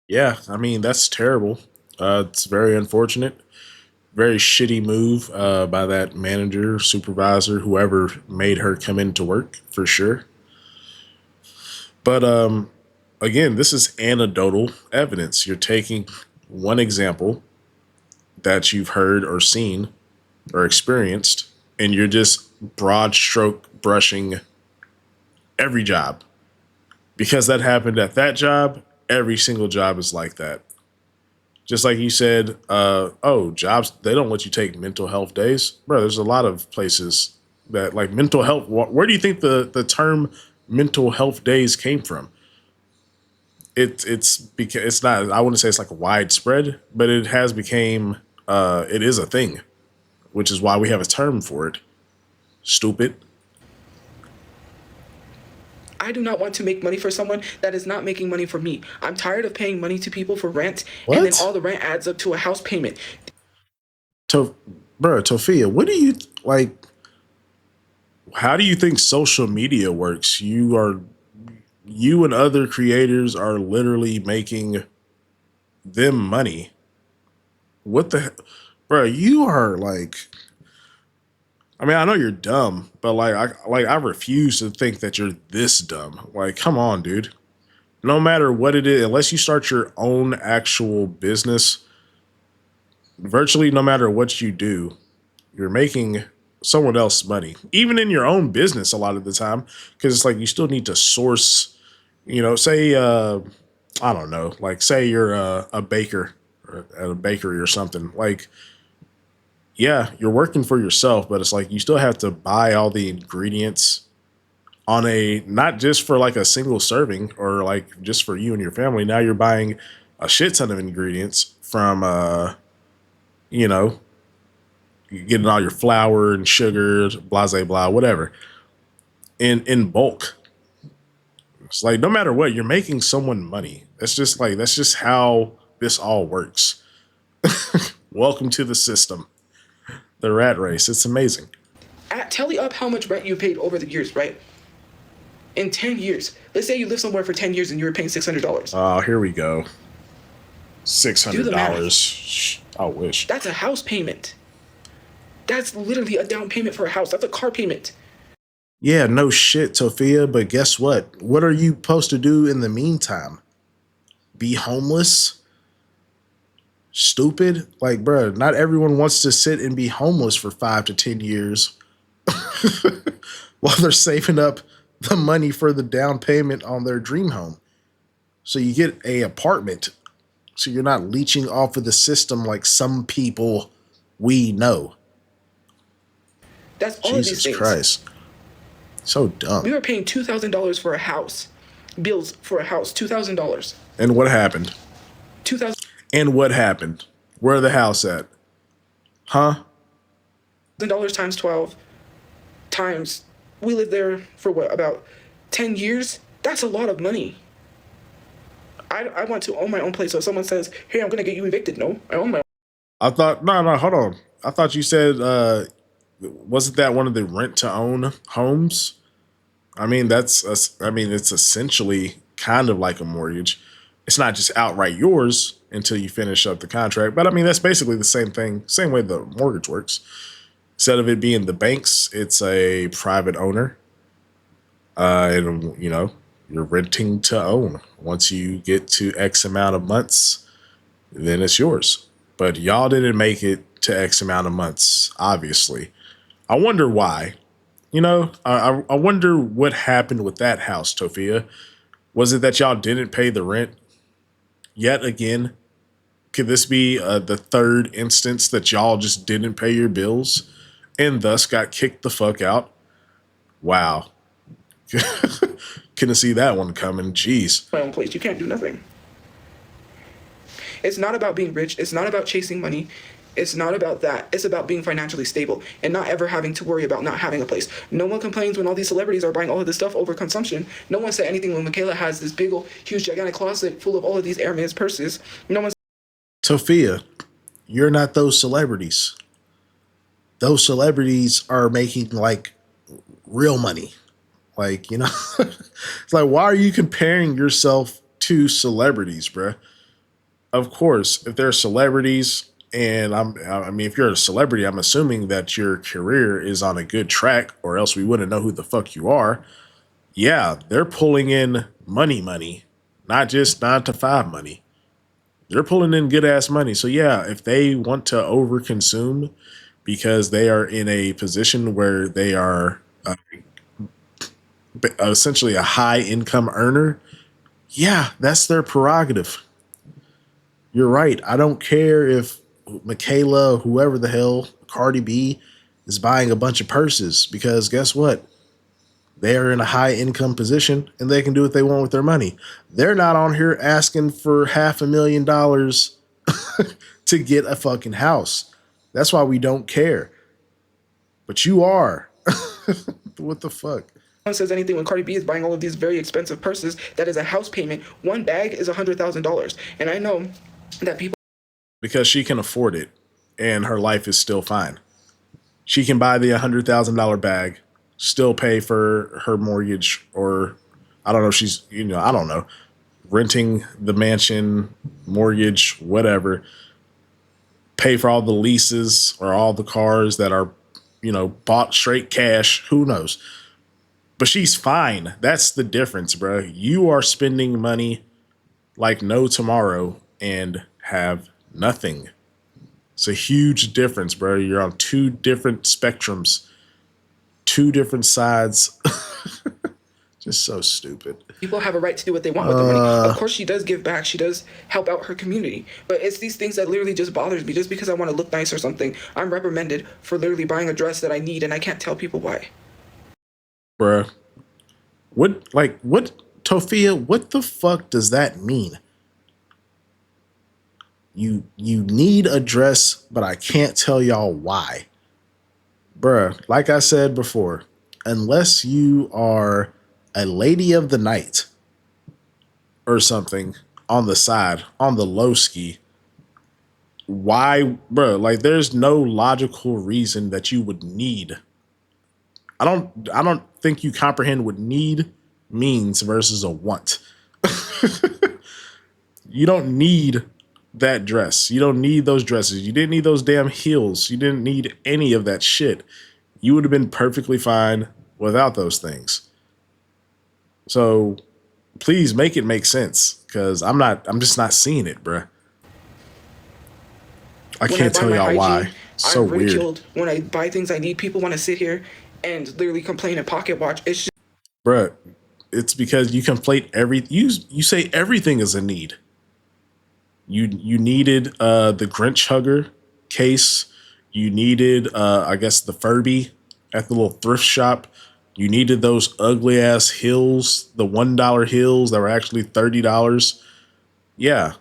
Yeah, I mean, that's terrible. It's very unfortunate. Very shitty move by that manager, supervisor, whoever made her come into work, for sure. But again, this is anecdotal evidence. You're taking one example that you've heard or seen or experienced, and you're just broad stroke brushing every job. Because that happened at that job, every single job is like that. Just like you said, oh, jobs, they don't let you take mental health days. Bro, there's a lot of places that like mental health. Where do you think the term mental health days came from? It's because it's not, I wouldn't say it's like widespread, but it has became, it is a thing, which is why we have a term for it. Stupid. I do not want to make money for someone that is not making money for me. I'm tired of paying money to people for rent, What? and then all the rent adds up to a house payment. Bro, Tophia, what do you like? How do you think social media works? You and other creators are literally making them money. What the, bro? You are like, I mean, I know you're dumb, but I refuse to think that you're this dumb. Like, come on, dude. No matter what it is, unless you start your own actual business, virtually no matter what you do, you're making someone else money. Even in your own business a lot of the time, because it's like you still need to source, say I don't know, like say you're a baker or at a bakery or something. Like, yeah, you're working for yourself, but it's like you still have to buy all the ingredients on a not just for like a single serving or like just for you and your family. Now you're buying a shit ton of ingredients from you know, you're getting all your flour and sugar, blah blah blah, whatever, in bulk. It's like no matter what, you're making someone money. That's just how this all works. Welcome to the system, the rat race. It's amazing. Tally up how much rent you paid over the years, right? In 10 years. Let's say you live somewhere for 10 years and you were paying $600. Oh, here we go. Do the math. $600. I wish. That's a house payment. That's literally a down payment for a house. That's a car payment. Yeah, no shit, Sophia. But guess what? What are you supposed to do in the meantime? Be homeless? Stupid? Like, bruh, not everyone wants to sit and be homeless for 5 to 10 years while they're saving up the money for the down payment on their dream home. So you get a apartment. So you're not leeching off of the system like some people we know. That's all of these Jesus things. Christ. So dumb. We were paying $2,000 for a house. Bills for a house, $2,000. And what happened? $2,000 And what happened? Where the house at? Huh? times 12 times, we lived there for what, about 10 years? That's a lot of money. I want to own my own place. So if someone says, hey, I'm going to get you evicted. No, I own my own. I thought, no, hold on. I thought you said, wasn't that one of the rent to own homes? I mean, it's essentially kind of like a mortgage. It's not just outright yours until you finish up the contract. But I mean, that's basically the same thing, same way the mortgage works. Instead of it being the banks, it's a private owner. And, you know, you're renting to own. Once you get to X amount of months, then it's yours. But y'all didn't make it to X amount of months, obviously. I wonder why. You know, I wonder what happened with that house, Tophia. Was it that y'all didn't pay the rent yet again? Could this be the third instance that y'all just didn't pay your bills and thus got kicked the fuck out? Wow. Couldn't see that one coming. Jeez. My own place. You can't do nothing. It's not about being rich. It's not about chasing money. It's not about that. It's about being financially stable and not ever having to worry about not having a place. No one complains when all these celebrities are buying all of this stuff over consumption. No one said anything when Michaela has this big old, huge, gigantic closet full of all of these Hermes purses. No one. Sophia, you're not those celebrities. Those celebrities are making like real money. Like, you know, it's like, why are you comparing yourself to celebrities, bruh? Of course, if they're celebrities, and I mean, if you're a celebrity, I'm assuming that your career is on a good track, or else we wouldn't know who the fuck you are. Yeah, they're pulling in money, not just 9 to 5 money. They're pulling in good ass money. So yeah, if they want to overconsume because they are in a position where they are essentially a high income earner, yeah, that's their prerogative. You're right. I don't care if Michaela, whoever the hell, Cardi B, is buying a bunch of purses, because guess what? They are in a high income position and they can do what they want with their money. They're not on here asking for $500,000 to get a fucking house. That's why we don't care. But you are. What the fuck? No one says anything when Cardi B is buying all of these very expensive purses. That is a house payment. One bag is $100,000. And I know that people. Because she can afford it and her life is still fine. She can buy the $100,000 bag, still pay for her mortgage, or I don't know, she's, you know, I don't know, renting the mansion, mortgage, whatever, pay for all the leases or all the cars that are, you know, bought straight cash, who knows. But she's fine. That's the difference, bro. You are spending money like no tomorrow and have nothing. It's a huge difference, bro. You're on two different spectrums, two different sides. Just so stupid. People have a right to do what they want with their money. Of course, she does give back. She does help out her community. But it's these things that literally just bothers me. Just because I want to look nice or something, I'm reprimanded for literally buying a dress that I need, and I can't tell people why. Bruh, What, Tophia, what the fuck does that mean? You need a dress, but I can't tell y'all why. Bruh, like I said before, unless you are a lady of the night or something on the side, on the low ski, why, bruh, like there's no logical reason that you would need. I don't think you comprehend what need means versus a want. You don't need that dress. You don't need those dresses. You didn't need those damn heels. You didn't need any of that shit. You would have been perfectly fine without those things. So please make it make sense, because I'm just not seeing it, bruh. I When can't buy tell my y'all hygiene, why. So I'm weird. ridiculed. When I buy things I need, people want to sit here and literally complain and pocket watch. It's just Bruh, it's because you conflate you say everything is a need. You needed the Grinch hugger case. You needed I guess the Furby at the little thrift shop. You needed those ugly ass heels, the $1 heels that were actually $30. Yeah,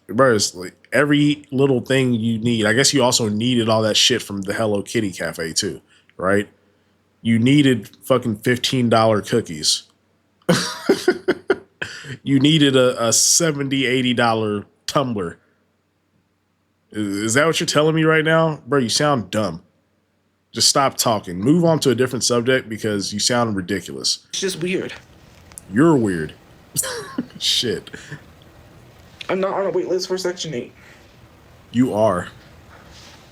bro, it's like every little thing you need. I guess you also needed all that shit from the Hello Kitty cafe too, right? You needed fucking $15 cookies. You needed a $70-$80 tumbler. Is that what you're telling me right now? Bro, you sound dumb. Just stop talking. Move on to a different subject because you sound ridiculous. weird. You're weird. Shit. I'm not on a wait list for Section 8. You are.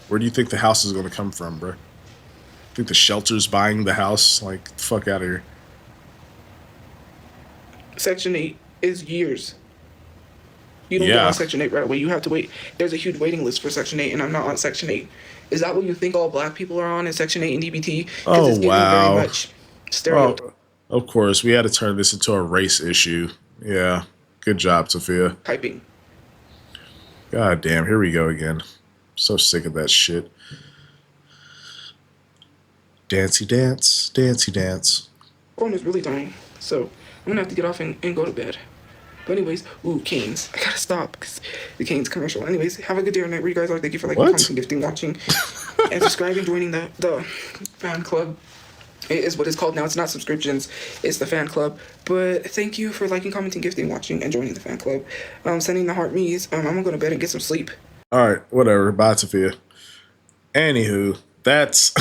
Where do you think the house is going to come from, bro? Think the shelter's buying the house? Like, fuck out of here. Section 8 is years. You don't get Yeah. on Section 8 right away. You have to wait. There's a huge waiting list for Section 8, and I'm not on Section 8. Is that what you think all black people are on in Section 8 and DBT? Because Oh, it's giving wow. very much stereotyping. Oh, of course, we had to turn this into a race issue. Yeah. Good job, Sophia. God damn, here we go again. So sick of that shit. Dancey dance, dancey dance. Phone is really dying, so I'm gonna have to get off and go to bed. But anyways, ooh, Canes. I gotta stop because the Canes commercial. Anyways, have a good day or night where you guys are. Thank you for liking, What? commenting, gifting, watching, and subscribing, joining the fan club. It is what it's called now. It's not subscriptions. It's the fan club. But thank you for liking, commenting, gifting, watching, and joining the fan club. Sending the heart me's. I'm gonna go to bed and get some sleep. All right, whatever. Bye, Sophia. Anywho, that's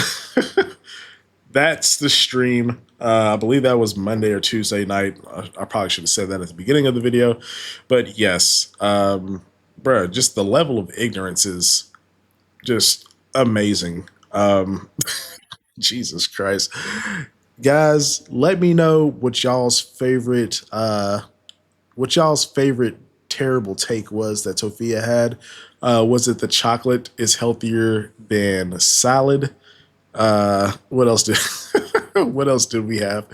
that's the stream. I believe that was Monday or Tuesday night. I probably should have said that at the beginning of the video, but yes, bro, just the level of ignorance is just amazing. Jesus Christ, guys, let me know what y'all's favorite terrible take was that Tophia had. Was it the chocolate is healthier than salad? What else did what else did we have?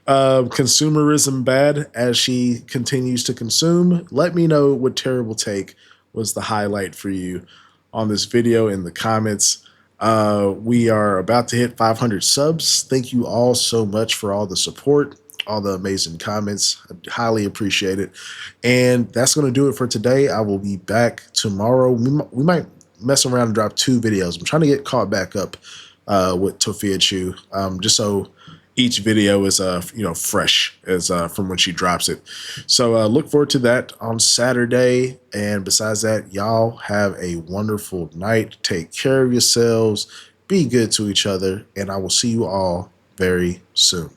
Consumerism bad as she continues to consume. Let me know what terrible take was the highlight for you on this video in the comments. We are about to hit 500 subs. Thank you all so much for all the support, all the amazing comments. I highly appreciate it. And that's going to do it for today. I will be back tomorrow. We might mess around and drop 2 videos. I'm trying to get caught back up with Tophiachu, just so each video is fresh as from when she drops it. So look forward to that on Saturday. And besides that, y'all have a wonderful night. Take care of yourselves. Be good to each other. And I will see you all very soon.